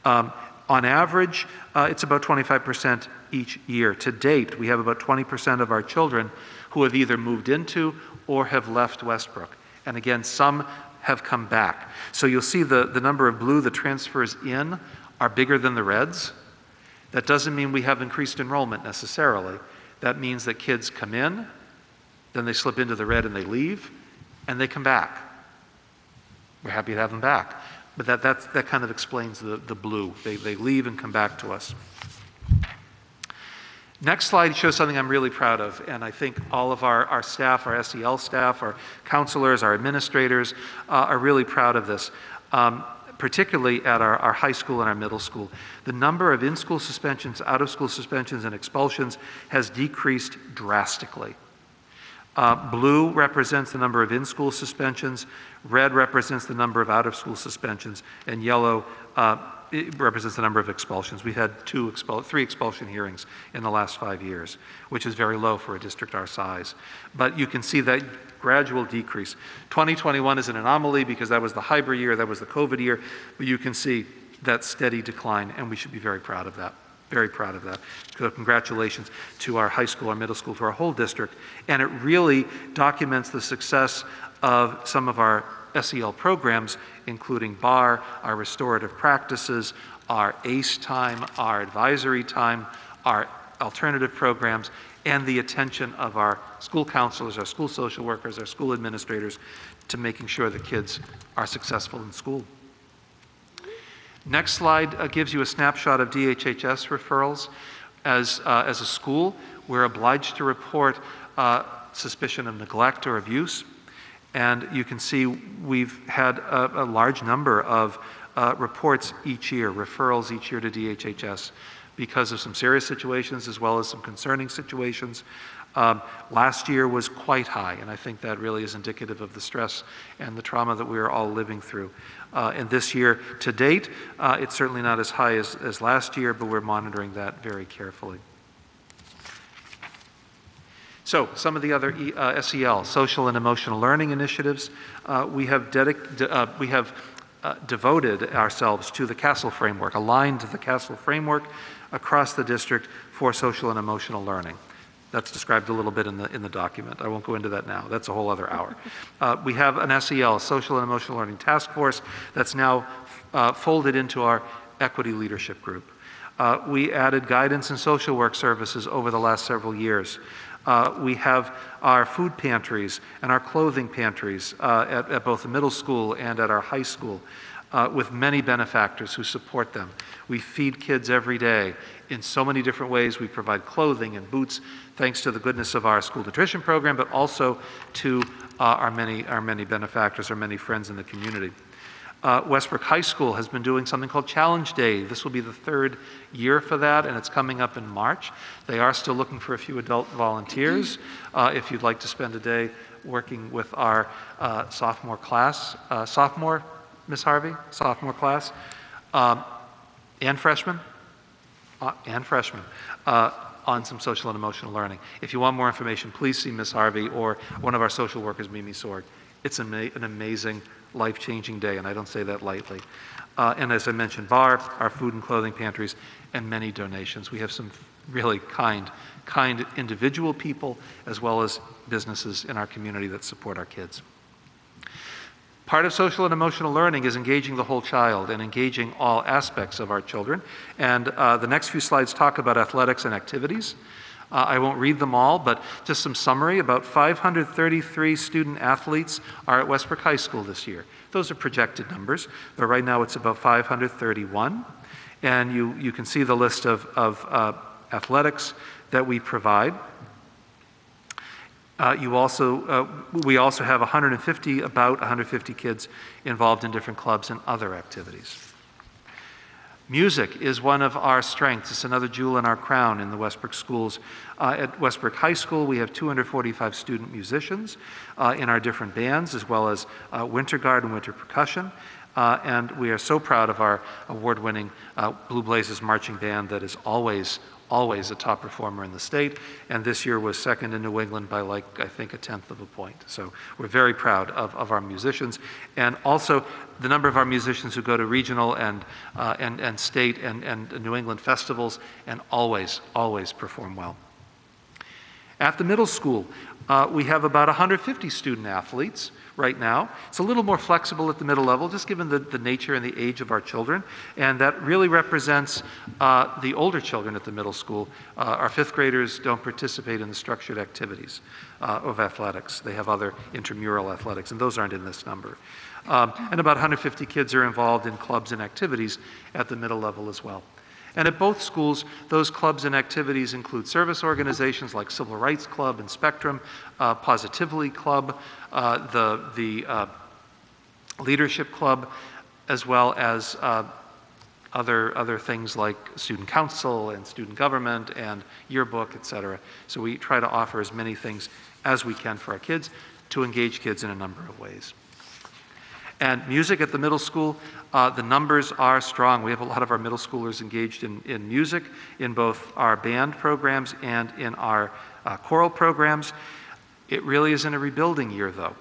On average, it's about 25% each year. To date, we have about 20% of our children who have either moved into or have left Westbrook. And again, some have come back. So you'll see the number of blue, the transfers in, are bigger than the reds. That doesn't mean we have increased enrollment necessarily. That means that kids come in, then they slip into the red and they leave, and they come back. We're happy to have them back. But that kind of explains the blue. They leave and come back to us. Next slide shows something I'm really proud of, and I think all of our staff, our SEL staff, our counselors, our administrators are really proud of this. Particularly at our high school and our middle school. The number of in-school suspensions, out-of-school suspensions, and expulsions has decreased drastically. Blue represents the number of in-school suspensions, red represents the number of out-of-school suspensions, and yellow it represents the number of expulsions. We've had 3 expulsion hearings in the last 5 years, which is very low for a district our size. But you can see that gradual decrease. 2021 is an anomaly because that was the hybrid year, that was the COVID year, but you can see that steady decline, and we should be very proud of that. Very proud of that. So congratulations to our high school, our middle school, to our whole district. And it really documents the success of some of our SEL programs, including BAR, our restorative practices, our ACE time, our advisory time, our alternative programs, and the attention of our school counselors, our school social workers, our school administrators to making sure the kids are successful in school. Next slide gives you a snapshot of DHHS referrals. As a school, we're obliged to report suspicion of neglect or abuse. And you can see we've had a large number of reports each year, referrals each year to DHHS because of some serious situations as well as some concerning situations. Last year was quite high, and I think that really is indicative of the stress and the trauma that we are all living through. And this year, to date, it's certainly not as high as last year, but we're monitoring that very carefully. So, some of the other SEL, social and emotional learning initiatives, we have devoted ourselves to the CASEL framework, aligned to the CASEL framework across the district for social and emotional learning. That's described a little bit in the document. I won't go into that now. That's a whole other hour. We have an SEL, Social and Emotional Learning Task Force, that's now folded into our Equity Leadership Group. We added guidance and social work services over the last several years. We have our food pantries and our clothing pantries at both the middle school and at our high school with many benefactors who support them. We feed kids every day in so many different ways. We provide clothing and boots thanks to the goodness of our school nutrition program, but also to our many benefactors, our many friends in the community. Westbrook High School has been doing something called Challenge Day. This will be the 3rd year for that, and it's coming up in March. They are still looking for a few adult volunteers. If you'd like to spend a day working with our sophomore class, sophomore, Ms. Harvey? Sophomore class, and freshmen, on some social and emotional learning. If you want more information, please see Ms. Harvey or one of our social workers, Mimi Sorg. It's an amazing, life-changing day, and I don't say that lightly. And as I mentioned, BAR, our food and clothing pantries, and many donations. We have some really kind individual people as well as businesses in our community that support our kids. Part of social and emotional learning is engaging the whole child and engaging all aspects of our children. And the next few slides talk about athletics and activities. I won't read them all, but just some summary. About 533 student athletes are at Westbrook High School this year. Those are projected numbers, but right now it's about 531. And you can see the list of athletics that we provide. We also have about 150 kids involved in different clubs and other activities. Music is one of our strengths. It's another jewel in our crown in the Westbrook schools. At Westbrook High School, we have 245 student musicians in our different bands, as well as winter guard and winter percussion. And we are so proud of our award-winning Blue Blazes marching band that is always a top performer in the state, and this year was second in New England by I think 1/10 of a point. So we're very proud of our musicians, and also the number of our musicians who go to regional and state and New England festivals and always perform well. At the middle school, we have about 150 student athletes right now. It's a little more flexible at the middle level, just given the nature and the age of our children, and that really represents the older children at the middle school. Our 5th graders don't participate in the structured activities of athletics. They have other intramural athletics, and those aren't in this number. And about 150 kids are involved in clubs and activities at the middle level as well. And at both schools, those clubs and activities include service organizations like Civil Rights Club and Spectrum, Positively Club, the Leadership Club, as well as other things like student council and student government and yearbook, etc. So we try to offer as many things as we can for our kids to engage kids in a number of ways. And music at the middle school, the numbers are strong. We have a lot of our middle schoolers engaged in music, in both our band programs and in our choral programs. It really is in a rebuilding year, though.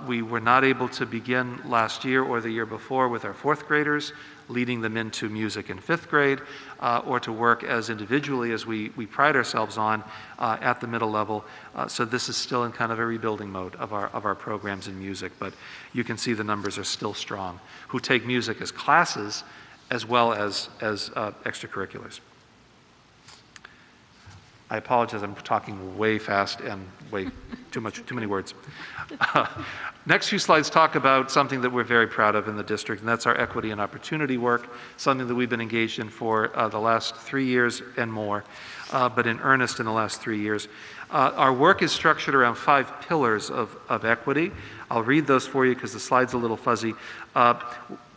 We were not able to begin last year or the year before with our 4th graders. leading them into music in 5th grade, or to work as individually as we pride ourselves on at the middle level. So this is still in kind of a rebuilding mode of our programs in music, but you can see the numbers are still strong, who take music as classes as well as extracurriculars. I apologize, I'm talking way fast and way too many words. Next few slides talk about something that we're very proud of in the district, and that's our equity and opportunity work, something that we've been engaged in for the last 3 years and more, but in earnest in the last 3 years. Our work is structured around 5 pillars of equity. I'll read those for you because the slide's a little fuzzy.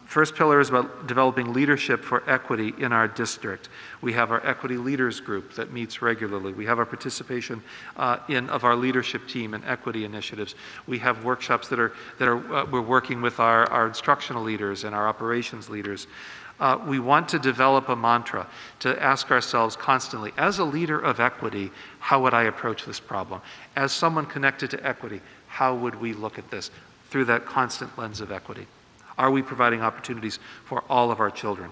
First pillar is about developing leadership for equity in our district. We have our equity leaders group that meets regularly. We have our participation of our leadership team in equity initiatives. We have workshops that we're working with our instructional leaders and our operations leaders. We want to develop a mantra to ask ourselves constantly, as a leader of equity, how would I approach this problem? As someone connected to equity, how would we look at this through that constant lens of equity? Are we providing opportunities for all of our children?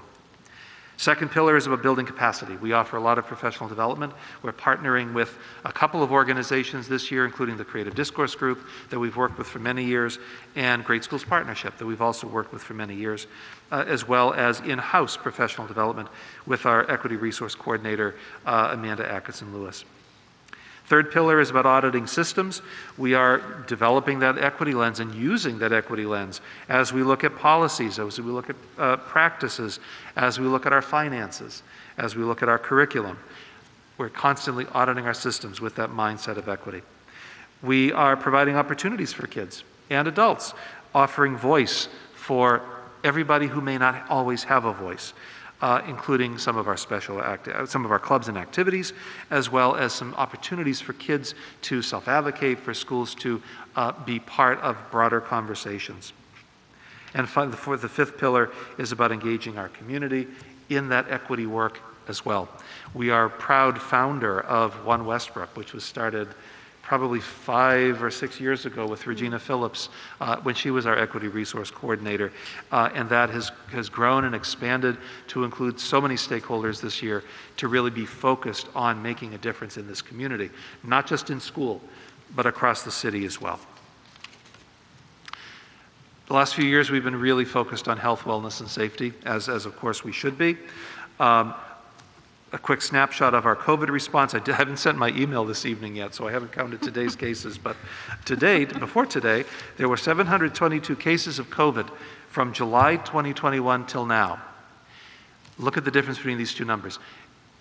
Second pillar is about building capacity. We offer a lot of professional development. We're partnering with a couple of organizations this year, including the Creative Discourse Group that we've worked with for many years, and Great Schools Partnership that we've also worked with for many years, as well as in-house professional development with our Equity Resource Coordinator, Amanda Atkinson-Lewis. Third pillar is about auditing systems. We are developing that equity lens and using that equity lens as we look at policies, as we look at practices, as we look at our finances, as we look at our curriculum. We're constantly auditing our systems with that mindset of equity. We are providing opportunities for kids and adults, offering voice for everybody who may not always have a voice. Including some of our clubs and activities, as well as some opportunities for kids to self-advocate, for schools to be part of broader conversations. And finally, the fifth pillar is about engaging our community in that equity work as well. We are a proud founder of One Westbrook, which was started probably 5 or 6 years ago with Regina Phillips when she was our Equity Resource Coordinator. And that has grown and expanded to include so many stakeholders this year to really be focused on making a difference in this community, not just in school, but across the city as well. The last few years we've been really focused on health, wellness, and safety, as of course we should be. A quick snapshot of our COVID response. I haven't sent my email this evening yet, so I haven't counted today's cases, but to date, before today, there were 722 cases of COVID from July 2021 till now. Look at the difference between these two numbers.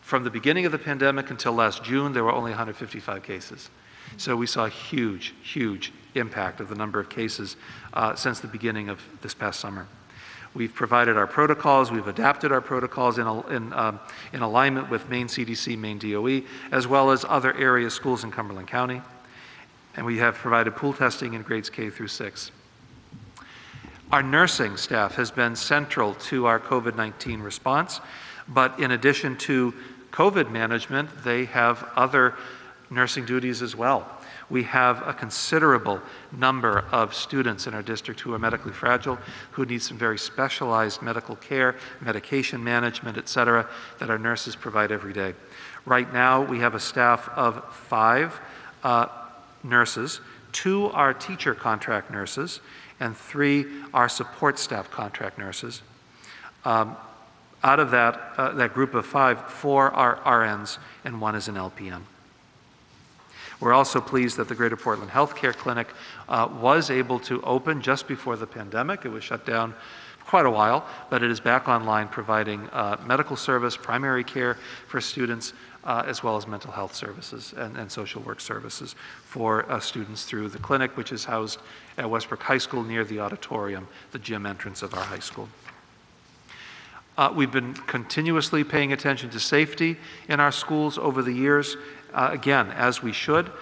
From the beginning of the pandemic until last June, there were only 155 cases. So we saw a huge, huge impact of the number of cases since the beginning of this past summer. We've provided our protocols, we've adapted our protocols in alignment with Maine CDC, Maine DOE, as well as other area schools in Cumberland County. And we have provided pool testing in grades K through 6. Our nursing staff has been central to our COVID-19 response, but in addition to COVID management, they have other nursing duties as well. We have a considerable number of students in our district who are medically fragile, who need some very specialized medical care, medication management, et cetera, that our nurses provide every day. Right now, we have a staff of 5 nurses. 2 are teacher contract nurses, and 3 are support staff contract nurses. Out of that group of 5, 4 are RNs, and 1 is an LPN. We're also pleased that the Greater Portland Healthcare Clinic was able to open just before the pandemic. It was shut down for quite a while, but it is back online providing medical service, primary care for students, as well as mental health services and social work services for students through the clinic, which is housed at Westbrook High School near the auditorium, the gym entrance of our high school. We've been continuously paying attention to safety in our schools over the years. Again, as we should,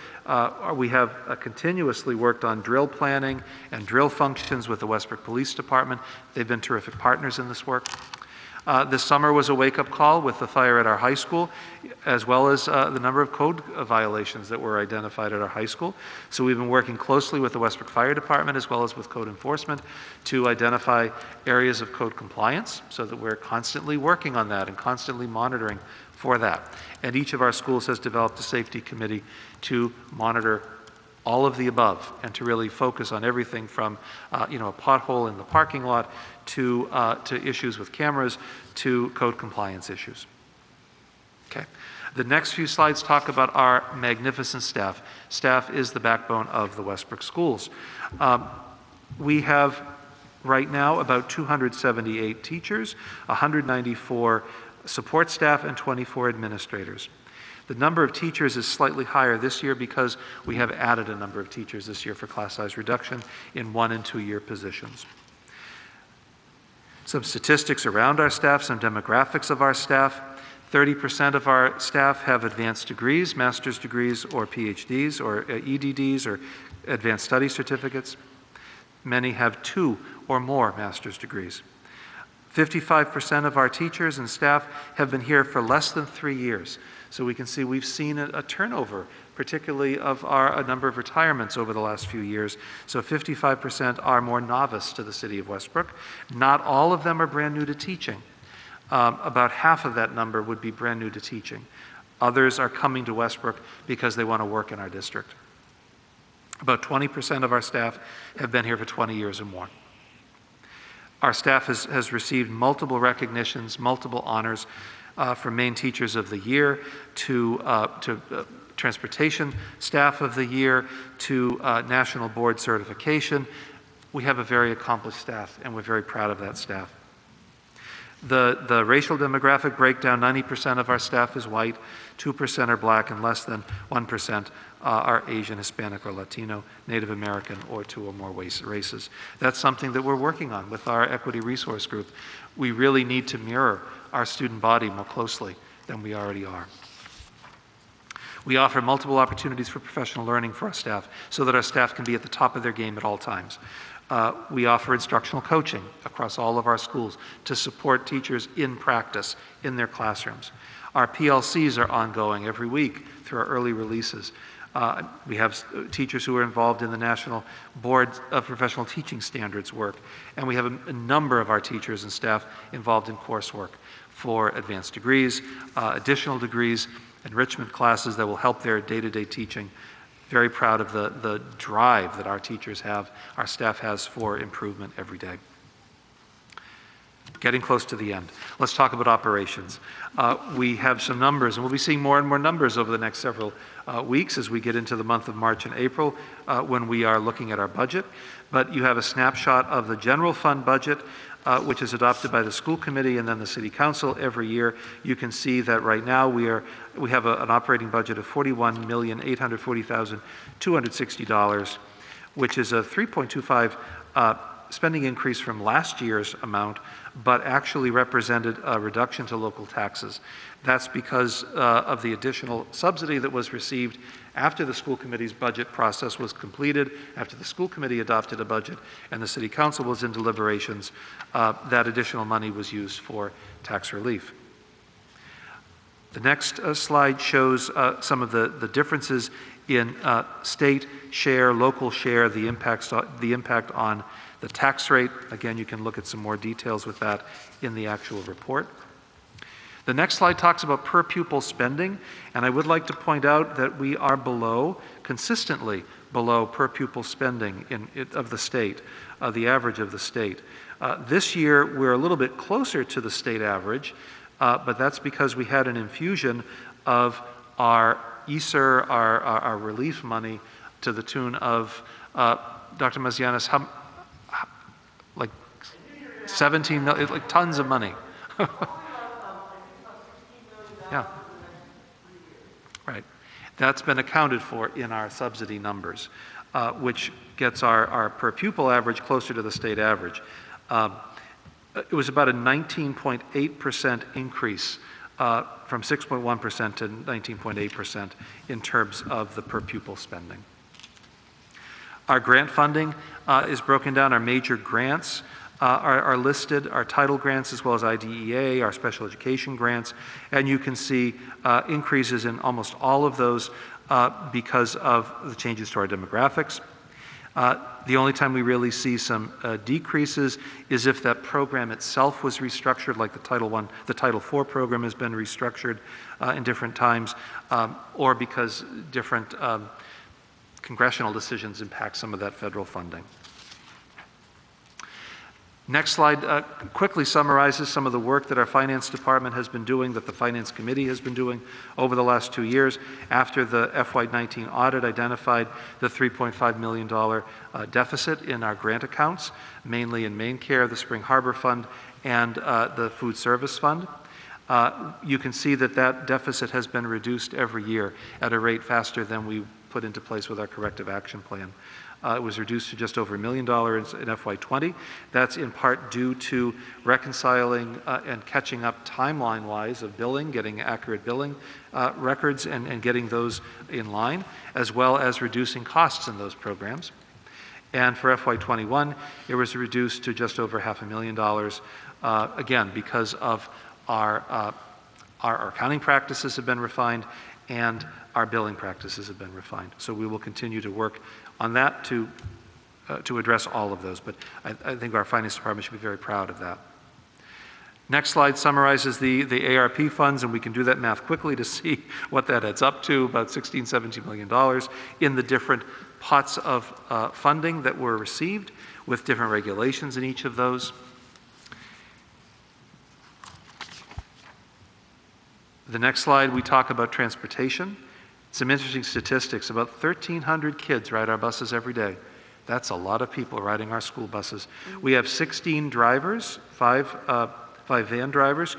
we have continuously worked on drill planning and drill functions with the Westbrook Police Department. They've been terrific partners in this work. This summer was a wake-up call with the fire at our high school, as well as the number of code violations that were identified at our high school. So we've been working closely with the Westbrook Fire Department as well as with code enforcement to identify areas of code compliance so that we're constantly working on that and constantly monitoring for that. And each of our schools has developed a safety committee to monitor all of the above and to really focus on everything from a pothole in the parking lot to issues with cameras to code compliance issues. Okay. The next few slides talk about our magnificent staff. Staff is the backbone of the Westbrook schools. We have right now about 278 teachers, 194 support staff, and 24 administrators. The number of teachers is slightly higher this year because we have added a number of teachers this year for class size reduction in 1- and 2-year positions. Some statistics around our staff, some demographics of our staff. 30% of our staff have advanced degrees, master's degrees, or PhDs, or EDDs, or advanced study certificates. Many have 2 or more master's degrees. 55% of our teachers and staff have been here for less than 3 years. So we can see we've seen a turnover, particularly of a number of retirements over the last few years. So 55% are more novice to the city of Westbrook. Not all of them are brand new to teaching. About half of that number would be brand new to teaching. Others are coming to Westbrook because they want to work in our district. About 20% of our staff have been here for 20 years or more. Our staff has received multiple recognitions, multiple honors, from Maine Teachers of the Year to Transportation Staff of the Year to National Board Certification. We have a very accomplished staff, and we're very proud of that staff. The racial demographic breakdown, 90% of our staff is white, 2% are black, and less than 1% are Asian, Hispanic, or Latino, Native American, or 2 or more races. That's something that we're working on with our Equity Resource Group. We really need to mirror our student body more closely than we already are. We offer multiple opportunities for professional learning for our staff so that our staff can be at the top of their game at all times. We offer instructional coaching across all of our schools to support teachers in practice in their classrooms. Our PLCs are ongoing every week through our early releases. We have teachers who are involved in the National Board of Professional Teaching Standards work, and we have a number of our teachers and staff involved in coursework for advanced degrees, additional degrees, enrichment classes that will help their day-to-day teaching. Very proud of the drive that our teachers have, our staff has for improvement every day. Getting close to the end. Let's talk about operations. We have some numbers, and we'll be seeing more and more numbers over the next several weeks as we get into the month of March and April when we are looking at our budget. But you have a snapshot of the general fund budget, which is adopted by the school committee and then the city council every year. You can see that right now we have an operating budget of $41,840,260, which is a 3.25 spending increase from last year's amount, but actually represented a reduction to local taxes. That's because of the additional subsidy that was received after the school committee's budget process was completed, after the school committee adopted a budget and the city council was in deliberations. That additional money was used for tax relief. The next slide shows some of the differences in state share, local share, the impact on the tax rate. Again, you can look at some more details with that in the actual report. The next slide talks about per pupil spending, and I would like to point out that we are consistently below per pupil spending of the state, the average of the state. This year, we're a little bit closer to the state average, but that's because we had an infusion of our ESSER, our relief money, to the tune of, Dr. Mazianis, like 17 million, like tons of money. Yeah. Right. That's been accounted for in our subsidy numbers, which gets our per pupil average closer to the state average. It was about a 19.8% increase from 6.1% to 19.8% in terms of the per pupil spending. Our grant funding is broken down. Our major grants are listed, our title grants as well as IDEA, our special education grants, and you can see increases in almost all of those because of the changes to our demographics. The only time we really see some decreases is if that program itself was restructured, like the Title IV program has been restructured in different times, or because different congressional decisions impact some of that federal funding. Next slide quickly summarizes some of the work that our finance department has been doing, that the finance committee has been doing over the last 2 years. After the FY19 audit identified the $3.5 million deficit in our grant accounts, mainly in Main Care, the Spring Harbor Fund, and the Food Service Fund. You can see that that deficit has been reduced every year at a rate faster than we put into place with our corrective action plan. It was reduced to just over $1 million in FY20. That's in part due to reconciling and catching up timeline-wise of billing, getting accurate billing records and getting those in line, as well as reducing costs in those programs. And for FY21, it was reduced to just over $500,000, again, because of our accounting practices have been refined and our billing practices have been refined. So we will continue to work on that to address all of those, but I think our finance department should be very proud of that. Next slide summarizes the ARP funds, and we can do that math quickly to see what that adds up to, about $16, $17 million in the different pots of funding that were received with different regulations in each of those. The next slide, we talk about transportation. Some interesting statistics. About 1,300 kids ride our buses every day. That's a lot of people riding our school buses. We have 16 drivers, five van drivers,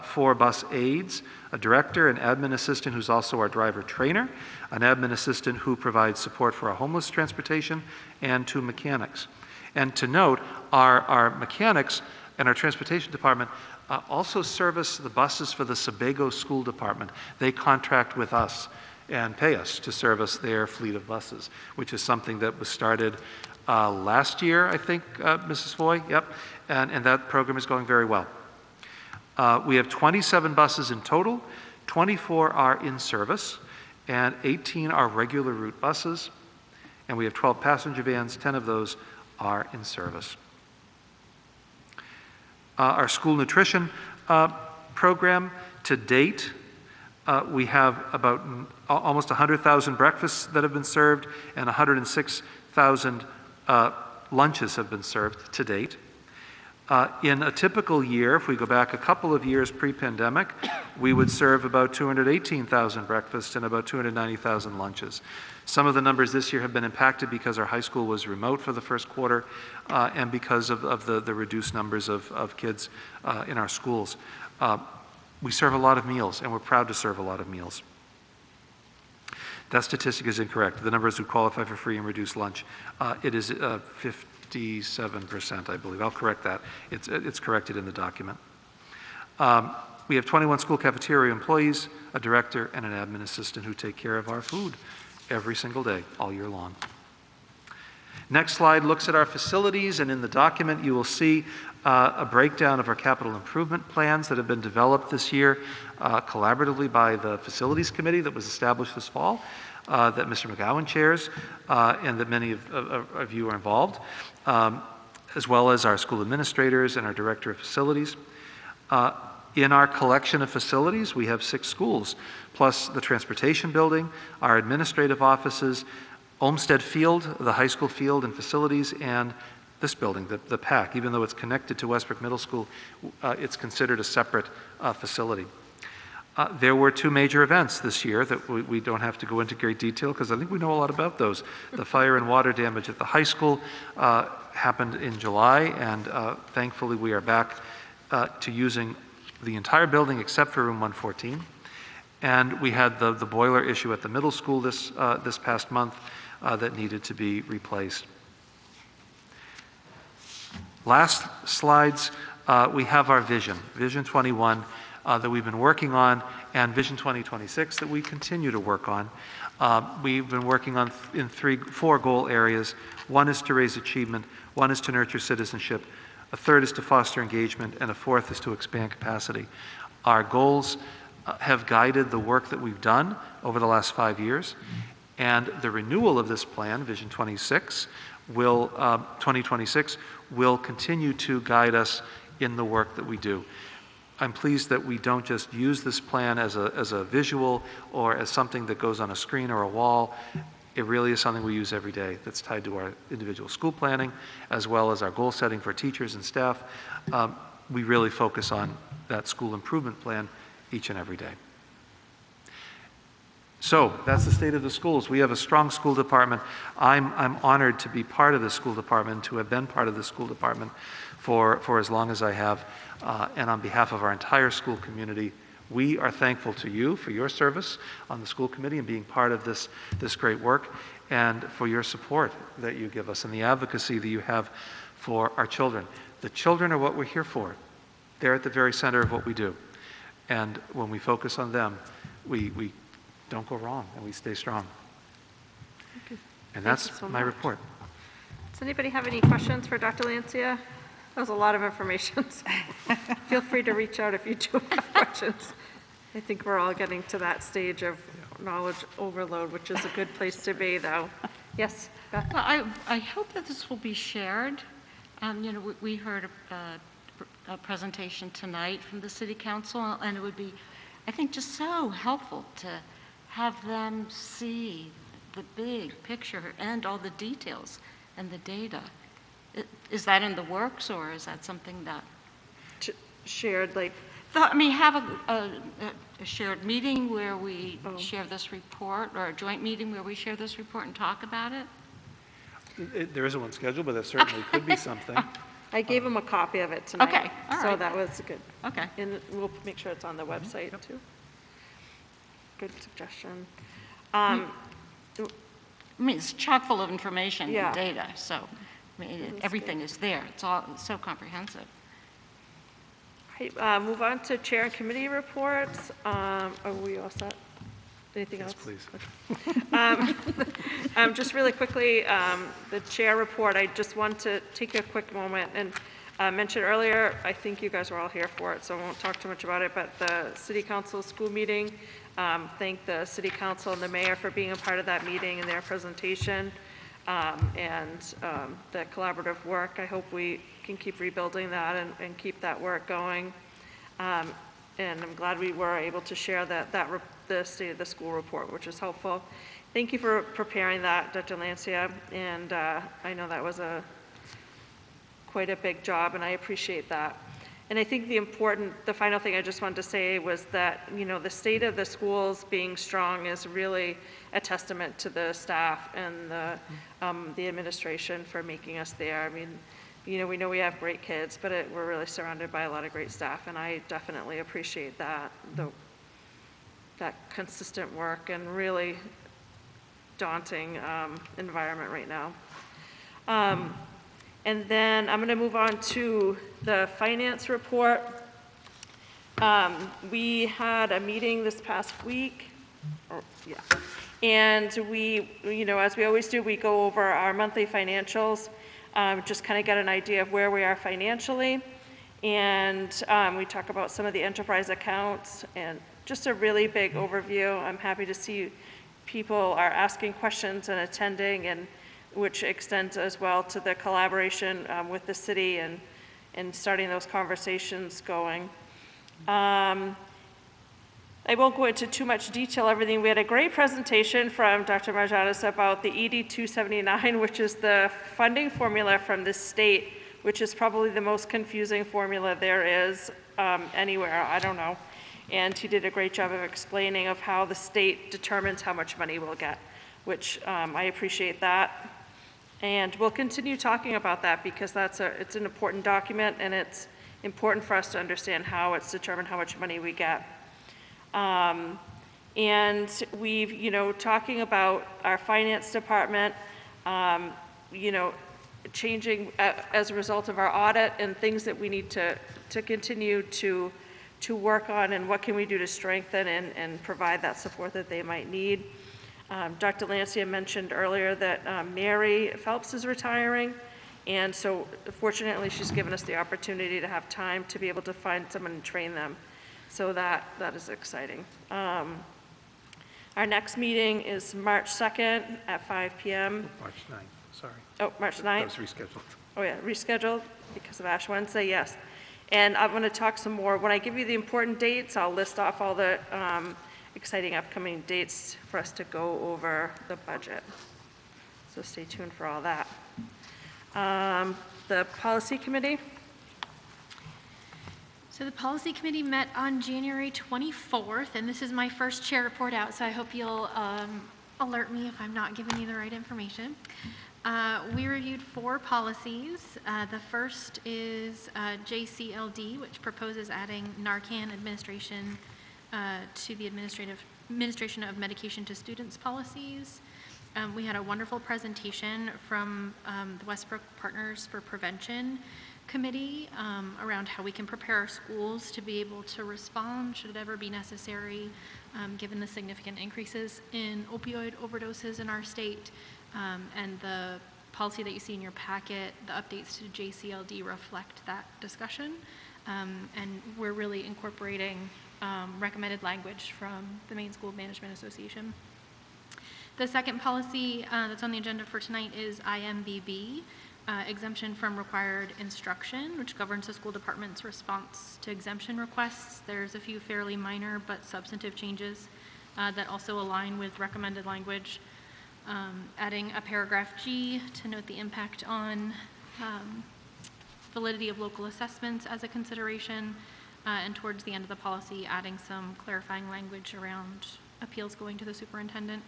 4 bus aides, a director, an admin assistant who's also our driver trainer, an admin assistant who provides support for our homeless transportation, and 2 mechanics. And to note, our mechanics and our transportation department also service the buses for the Sebago School Department. They contract with us and pay us to service their fleet of buses, which is something that was started last year, I think, Mrs. Foy, yep, and that program is going very well. We have 27 buses in total, 24 are in service, and 18 are regular route buses, and we have 12 passenger vans, 10 of those are in service. Our school nutrition program, to date, we have about almost 100,000 breakfasts that have been served, and 106,000 lunches have been served to date. In a typical year, if we go back a couple of years pre-pandemic, we would serve about 218,000 breakfasts and about 290,000 lunches. Some of the numbers this year have been impacted because our high school was remote for the first quarter and because of the reduced numbers of kids in our schools. We serve a lot of meals, and we're proud to serve a lot of meals. That statistic is incorrect. The numbers who qualify for free and reduced lunch, it is 57%, I believe. I'll correct that. It's corrected in the document. We have 21 school cafeteria employees, a director, and an admin assistant who take care of our food every single day, all year long. Next slide looks at our facilities, and in the document you will see a breakdown of our capital improvement plans that have been developed this year collaboratively by the facilities committee that was established this fall, that Mr. McGowan chairs, and that many of you are involved, as well as our school administrators and our director of facilities. In our collection of facilities, we have 6 schools, plus the transportation building, our administrative offices, Olmsted Field, the high school field and facilities, and this building, the PAC. Even though it's connected to Westbrook Middle School, it's considered a separate facility. There were 2 major events this year that we don't have to go into great detail because I think we know a lot about those. The fire and water damage at the high school happened in July, and thankfully we are back to using the entire building except for room 114. And we had the boiler issue at the middle school this past month that needed to be replaced. Last slides, we have our vision, Vision 21, that we've been working on, and Vision 2026 that we continue to work on. We've been working on in 4 goal areas. One is to raise achievement, one is to nurture citizenship, A third is to foster engagement, and a fourth is to expand capacity. Our goals have guided the work that we've done over the last 5 years, and the renewal of this plan, Vision 2026, will continue to guide us in the work that we do. I'm pleased that we don't just use this plan as a visual or as something that goes on a screen or a wall. It really is something we use every day that's tied to our individual school planning, as well as our goal setting for teachers and staff. We really focus on that school improvement plan each and every day. So that's the state of the schools. We have a strong school department. I'm honored to be part of the school department, to have been part of the school department for as long as I have. And on behalf of our entire school community, we are thankful to you for your service on the school committee and being part of this great work, and for your support that you give us and the advocacy that you have for our children. The children are what we're here for. They're at the very center of what we do. And when we focus on them, we don't go wrong and we stay strong. And that's my report. Does anybody have any questions for Dr. Lancia? That was a lot of information. Feel free to reach out if you do have questions. I think we're all getting to that stage of knowledge overload, which is a good place to be, though. Yes, Beth? Well, I hope that this will be shared. We heard a presentation tonight from the City Council, and it would be, I think, just so helpful to have them see the big picture and all the details and the data. Is that in the works, or is that something that shared, like? Have a shared meeting where we share this report, or a joint meeting where we share this report and talk about it? There isn't one scheduled, but that certainly could be something. I gave him a copy of it tonight. Okay, all so right. that was good. Okay. And we'll make sure it's on the website too. Good suggestion. It's chock full of information Yeah. and data, so everything is there. It's so comprehensive. Right, move on to chair and committee reports. Are we all set? Anything else? Please. Just really quickly, the chair report, I just want to take a quick moment and mention earlier, I think you guys were all here for it, so I won't talk too much about it, but the City Council school meeting, thank the City Council and the mayor for being a part of that meeting and their presentation, and the collaborative work. I hope we can keep rebuilding that and keep that work going. And I'm glad we were able to share the State of the School report, which is helpful. Thank you for preparing that, Dr. Lancia, and I know that was quite a big job, and I appreciate that. And I think the final thing I just wanted to say was that, the state of the schools being strong is really a testament to the staff and the administration for making us there. We know we have great kids, but we're really surrounded by a lot of great staff, and I definitely appreciate that consistent work and really daunting environment right now. And then I'm going to move on to the finance report. We had a meeting this past week, and we, as we always do, we go over our monthly financials, just kind of get an idea of where we are financially, and we talk about some of the enterprise accounts and just a really big overview. I'm happy to see people are asking questions and attending, and which extends as well to the collaboration with the city and starting those conversations going. I won't go into too much detail, everything. We had a great presentation from Dr. Marjanis about the ED 279, which is the funding formula from the state, which is probably the most confusing formula there is anywhere, I don't know. And he did a great job of explaining of how the state determines how much money we'll get, which I appreciate that. And we'll continue talking about that because it's an important document, and it's important for us to understand how it's determined how much money we get. And we've, talking about our finance department, changing as a result of our audit and things that we need to continue to work on, and what can we do to strengthen and provide that support that they might need. Dr. Lancia mentioned earlier that Mary Phelps is retiring, And so fortunately, she's given us the opportunity to have time to be able to find someone and train them. So that is exciting. Our next meeting is March 2nd at 5 p.m. March 9th, sorry. Oh, March That 9th? was rescheduled. Oh, yeah, rescheduled because of Ash Wednesday, yes. And I'm going to talk some more. When I give you the important dates, I'll list off all the exciting upcoming dates for us to go over the budget. So stay tuned for all that. The policy committee? So the policy committee met on January 24th, and this is my first chair report out, so I hope you'll alert me if I'm not giving you the right information. We reviewed 4 policies. The first is JCLD, which proposes adding Narcan administration to the administration of medication to students policies. We had a wonderful presentation from the Westbrook Partners for Prevention Committee around how we can prepare our schools to be able to respond should it ever be necessary, given the significant increases in opioid overdoses in our state. And the policy that you see in your packet, the updates to JCLD reflect that discussion. And we're really incorporating recommended language from the Maine School Management Association. The second policy that's on the agenda for tonight is IMBB, exemption from required instruction, which governs the school department's response to exemption requests. There's a few fairly minor but substantive changes that also align with recommended language. Adding a paragraph G to note the impact on validity of local assessments as a consideration, and towards the end of the policy, adding some clarifying language around appeals going to the superintendent,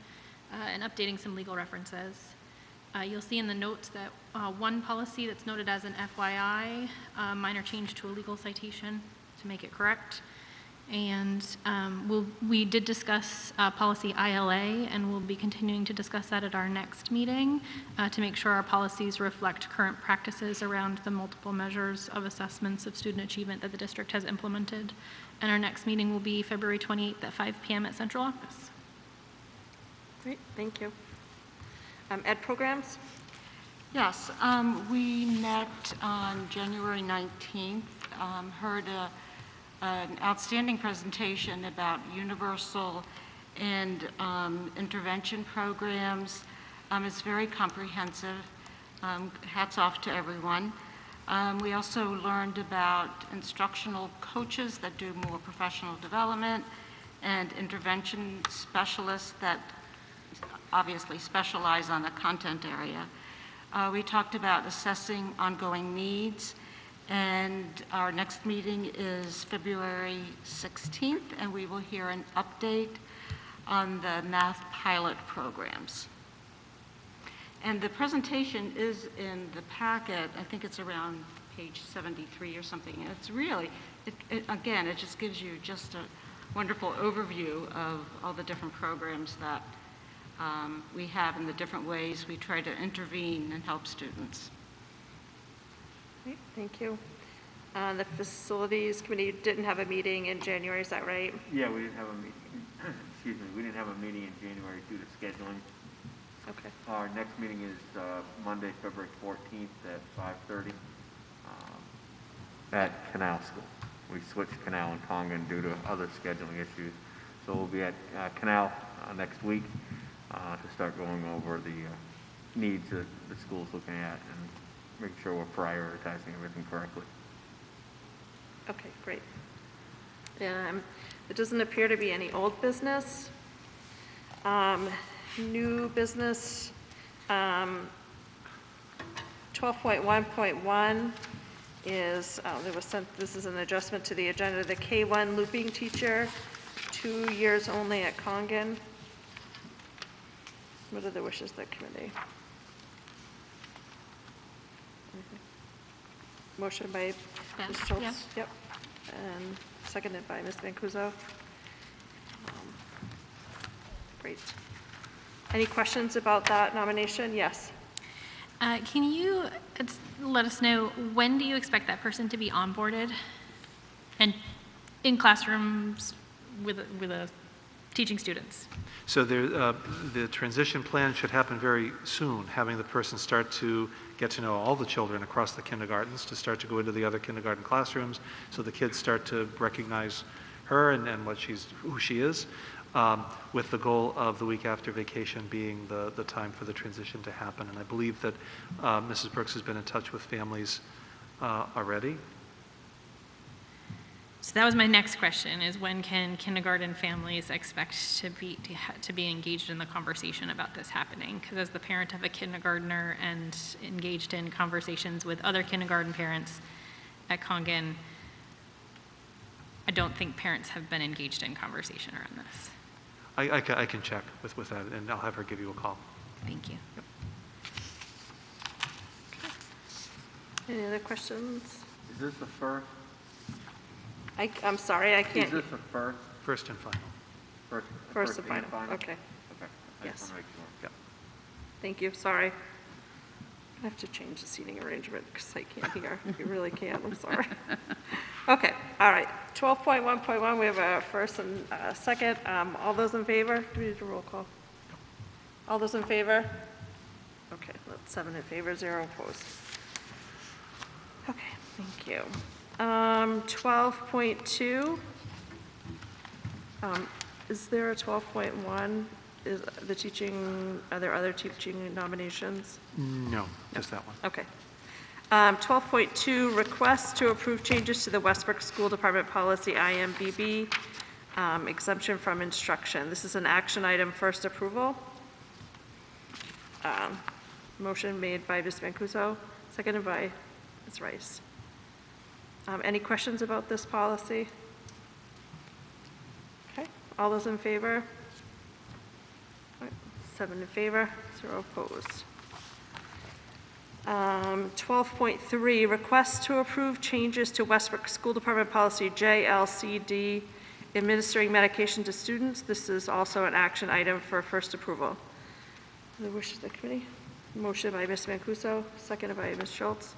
and updating some legal references. You'll see in the notes that one policy that's noted as an FYI, minor change to a legal citation to make it correct. And we did discuss policy ILA, and we'll be continuing to discuss that at our next meeting to make sure our policies reflect current practices around the multiple measures of assessments of student achievement that the district has implemented. And our next meeting will be February 28th at 5 p.m. at Central Office. Great, thank you. Ed programs? Yes, we met on January 19th, heard an outstanding presentation about universal and intervention programs. It's very comprehensive. Hats off to everyone. We also learned about instructional coaches that do more professional development and intervention specialists that obviously specialize on a content area. We talked about assessing ongoing needs, and our next meeting is February 16th, and we will hear an update on the math pilot programs. And the presentation is in the packet. I think it's around page 73 or something. And it's really, again, it just gives you just a wonderful overview of all the different programs that we have and the different ways we try to intervene and help students. Great, thank you. The facilities committee didn't have a meeting in January, is that right? Yeah, we didn't have a meeting. Excuse me, we didn't have a meeting in January due to scheduling. Okay. Our next meeting is Monday, February 14th at 5:30 at Canal School. We switched Canal and Congan due to other scheduling issues. So we'll be at Canal next week to start going over the needs that the school's looking at and making sure we're prioritizing everything correctly. Okay, great. There doesn't appear to be any old business. New business, 12.1.1 is, this is an adjustment to the agenda, the K1 looping teacher, 2 years only at Congan. What are the wishes of the committee? Motion by Ben, Ms. Schultz. yeah. Yep. And seconded by Ms. Mancuso. Great. Any questions about that nomination? Yes. Can you let us know, when do you expect that person to be onboarded and in classrooms with teaching students? So the transition plan should happen very soon, having the person start to get to know all the children across the kindergartens, to start to go into the other kindergarten classrooms, so the kids start to recognize her and who she is, with the goal of the week after vacation being the time for the transition to happen. And I believe that Mrs. Brooks has been in touch with families already. So that was my next question, is when can kindergarten families expect to be engaged in the conversation about this happening? Because as the parent of a kindergartner and engaged in conversations with other kindergarten parents at Congan, I don't think parents have been engaged in conversation around this. I can check with that, and I'll have her give you a call. Thank you. Any other questions? Is this the first? I'm sorry, I Is can't. this the first? First and final. First and final, okay. Okay. I Yes. just want to make sure. Yep. Thank you, sorry. I have to change the seating arrangement because I can't hear. You really can't, I'm sorry. Okay, all right. 12.1.1, we have a first and a second. All those in favor? Do we need a roll call? All those in favor? Okay, that's 7 in favor, 0 opposed. Okay, thank you. 12.2. Is there a 12.1? Are there other teaching nominations? No, just that one. Okay. 12.2, request to approve changes to the Westbrook School Department Policy IMBB, exemption from instruction. This is an action item, first approval. Motion made by Ms. Mancuso, seconded by Ms. Rice. Any questions about this policy? Okay, all those in favor? All right, 7 in favor, 0 opposed. 12.3, request to approve changes to Westbrook School Department Policy JLCD, administering medication to students. This is also an action item for first approval. The wish of the committee. Motion by Ms. Mancuso, seconded by Ms. Schultz.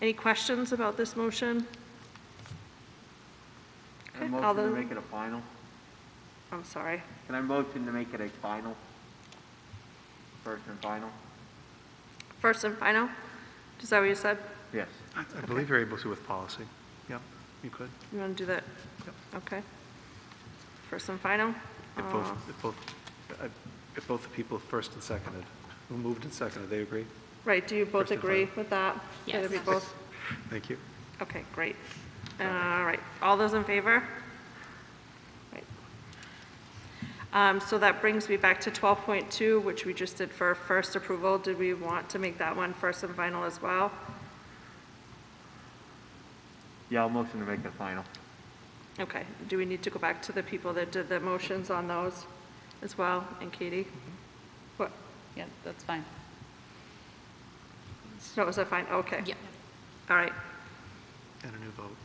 Any questions about this motion? Can I Okay, motion to although- make it a final? I'm sorry. Can I motion to make it a final? First and final? First and final? Is that what you said? Yes. I believe you're able to with policy. Yep, you could. You want to do that? Yep. Okay. First and final? If both the people first and seconded, who moved and seconded, they agree? Right, do you both First and agree final. with that? Yes. That'd be both? Thank you. Okay, great. All right, all those in favor? Right. So that brings me back to 12.2, which we just did for first approval. Did we want to make that one first and final as well? Yeah, I'll motion to make it final. Okay, do we need to go back to the people that did the motions on those as well, and Katie? What, Yeah, that's fine. no, was that fine? Okay. Yeah. All right, And a new vote.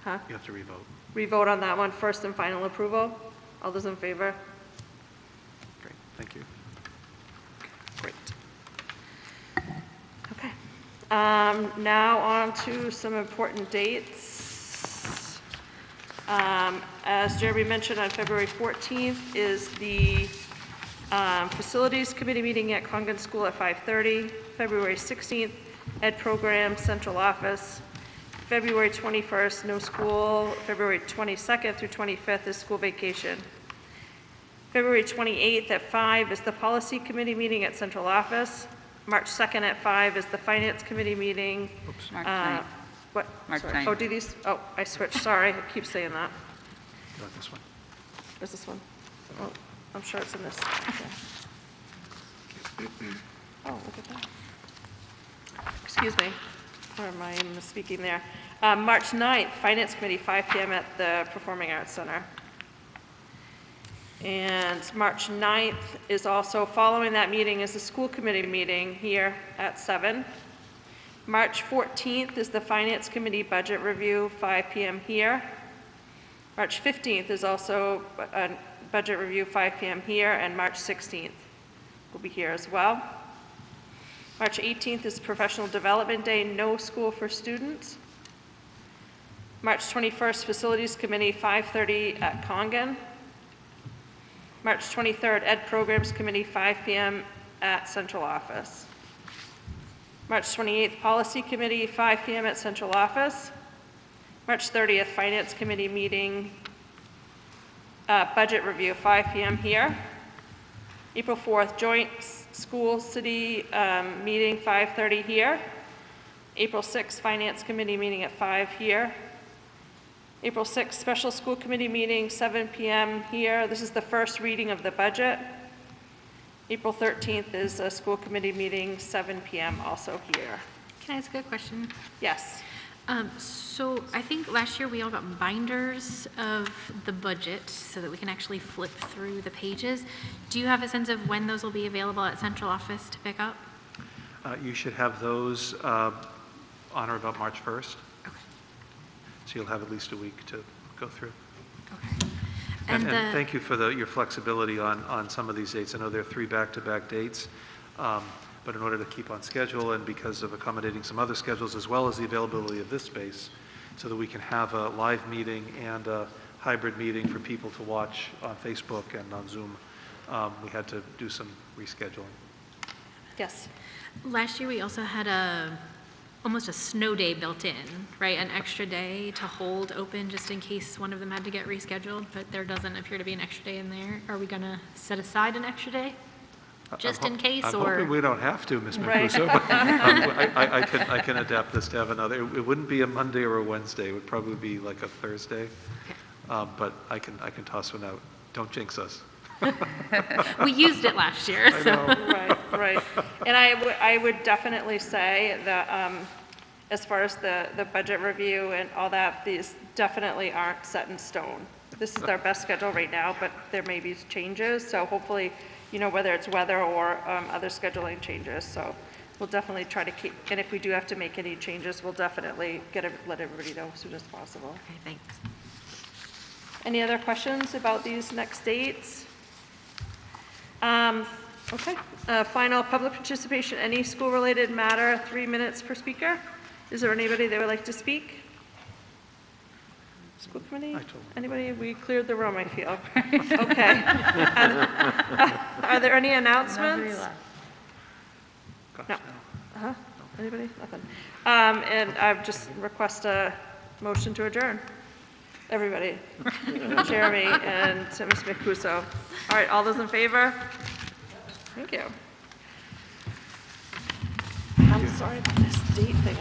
huh? You have to revote. Revote on that one, first and final approval? All those in favor? Great, thank you. Great. Okay. Now on to some important dates. As Jeremy mentioned, on February 14th is the Facilities Committee meeting at Congan School at 5:30. February 16th, Ed Program, Central Office. February 21st, no school. February 22nd through 25th is school vacation. February 28th at 5 is the Policy Committee meeting at Central Office. March 2nd at 5 is the Finance Committee meeting. March 9th. What? March Sorry. 9th. Oh, do these, oh, I switched, sorry, I keep saying that. You want this one? Where's this one? Oh, I'm sure it's in this. Okay. Oh, look at that. Excuse me, or am I misspeaking there? March 9th, Finance Committee, 5 PM at the Performing Arts Center. And March 9th is also, following that meeting is the School Committee meeting here at 7. March 14th is the Finance Committee Budget Review, 5 PM here. March 15th is also a Budget Review, 5 PM here, and March 16th will be here as well. March 18th is Professional Development Day, no school for students. March 21st, Facilities Committee, 5:30 at Congan. March 23rd, Ed Programs Committee, 5 PM at Central Office. March 28th, Policy Committee, 5 PM at Central Office. March 30th, Finance Committee meeting, budget review, 5 PM here. April 4th, joint school city meeting, 5:30 here. April 6th, Finance Committee meeting at 5 here. April 6th, Special School Committee meeting, 7 PM here. This is the first reading of the budget. April 13th is a school committee meeting, 7 PM also here. Can I ask a question? Yes. So I think last year we all got binders of the budget so that we can actually flip through the pages. Do you have a sense of when those will be available at central office to pick up? You should have those on or about March 1st. Okay. So you'll have at least a week to go through. Okay. And thank you for your flexibility on some of these dates. I know there are 3 back-to-back dates, but in order to keep on schedule and because of accommodating some other schedules as well as the availability of this space, so that we can have a live meeting and a hybrid meeting for people to watch on Facebook and on Zoom, we had to do some rescheduling. Yes. Last year we also had almost a snow day built in, right? An extra day to hold open just in case one of them had to get rescheduled, but there doesn't appear to be an extra day in there. Are we going to set aside an extra day? Just in case, I'm or? hoping we don't have to, Ms. Right. Mancuso. But I can adapt this to have another. It wouldn't be a Monday or a Wednesday. It would probably be like a Thursday. Okay. But I can toss one out. Don't jinx us. We used it last year, so. Right. And I would definitely say that as far as the budget review and all that, these definitely aren't set in stone. This is our best schedule right now, but there may be changes. So hopefully, whether it's weather or other scheduling changes. So we'll definitely try to keep, and if we do have to make any changes, we'll definitely let everybody know as soon as possible. Okay, thanks. Any other questions about these next dates? Okay. Final public participation, any school-related matter, 3 minutes per speaker. Is there anybody that would like to speak? School committee? Anybody? We cleared the room, I feel. Okay. Are there any announcements? No. Anybody? Nothing. And I just request a motion to adjourn. Everybody. Jeremy and Ms. Mancuso. All right, all those in favor? Thank you. I'm sorry about this date thing.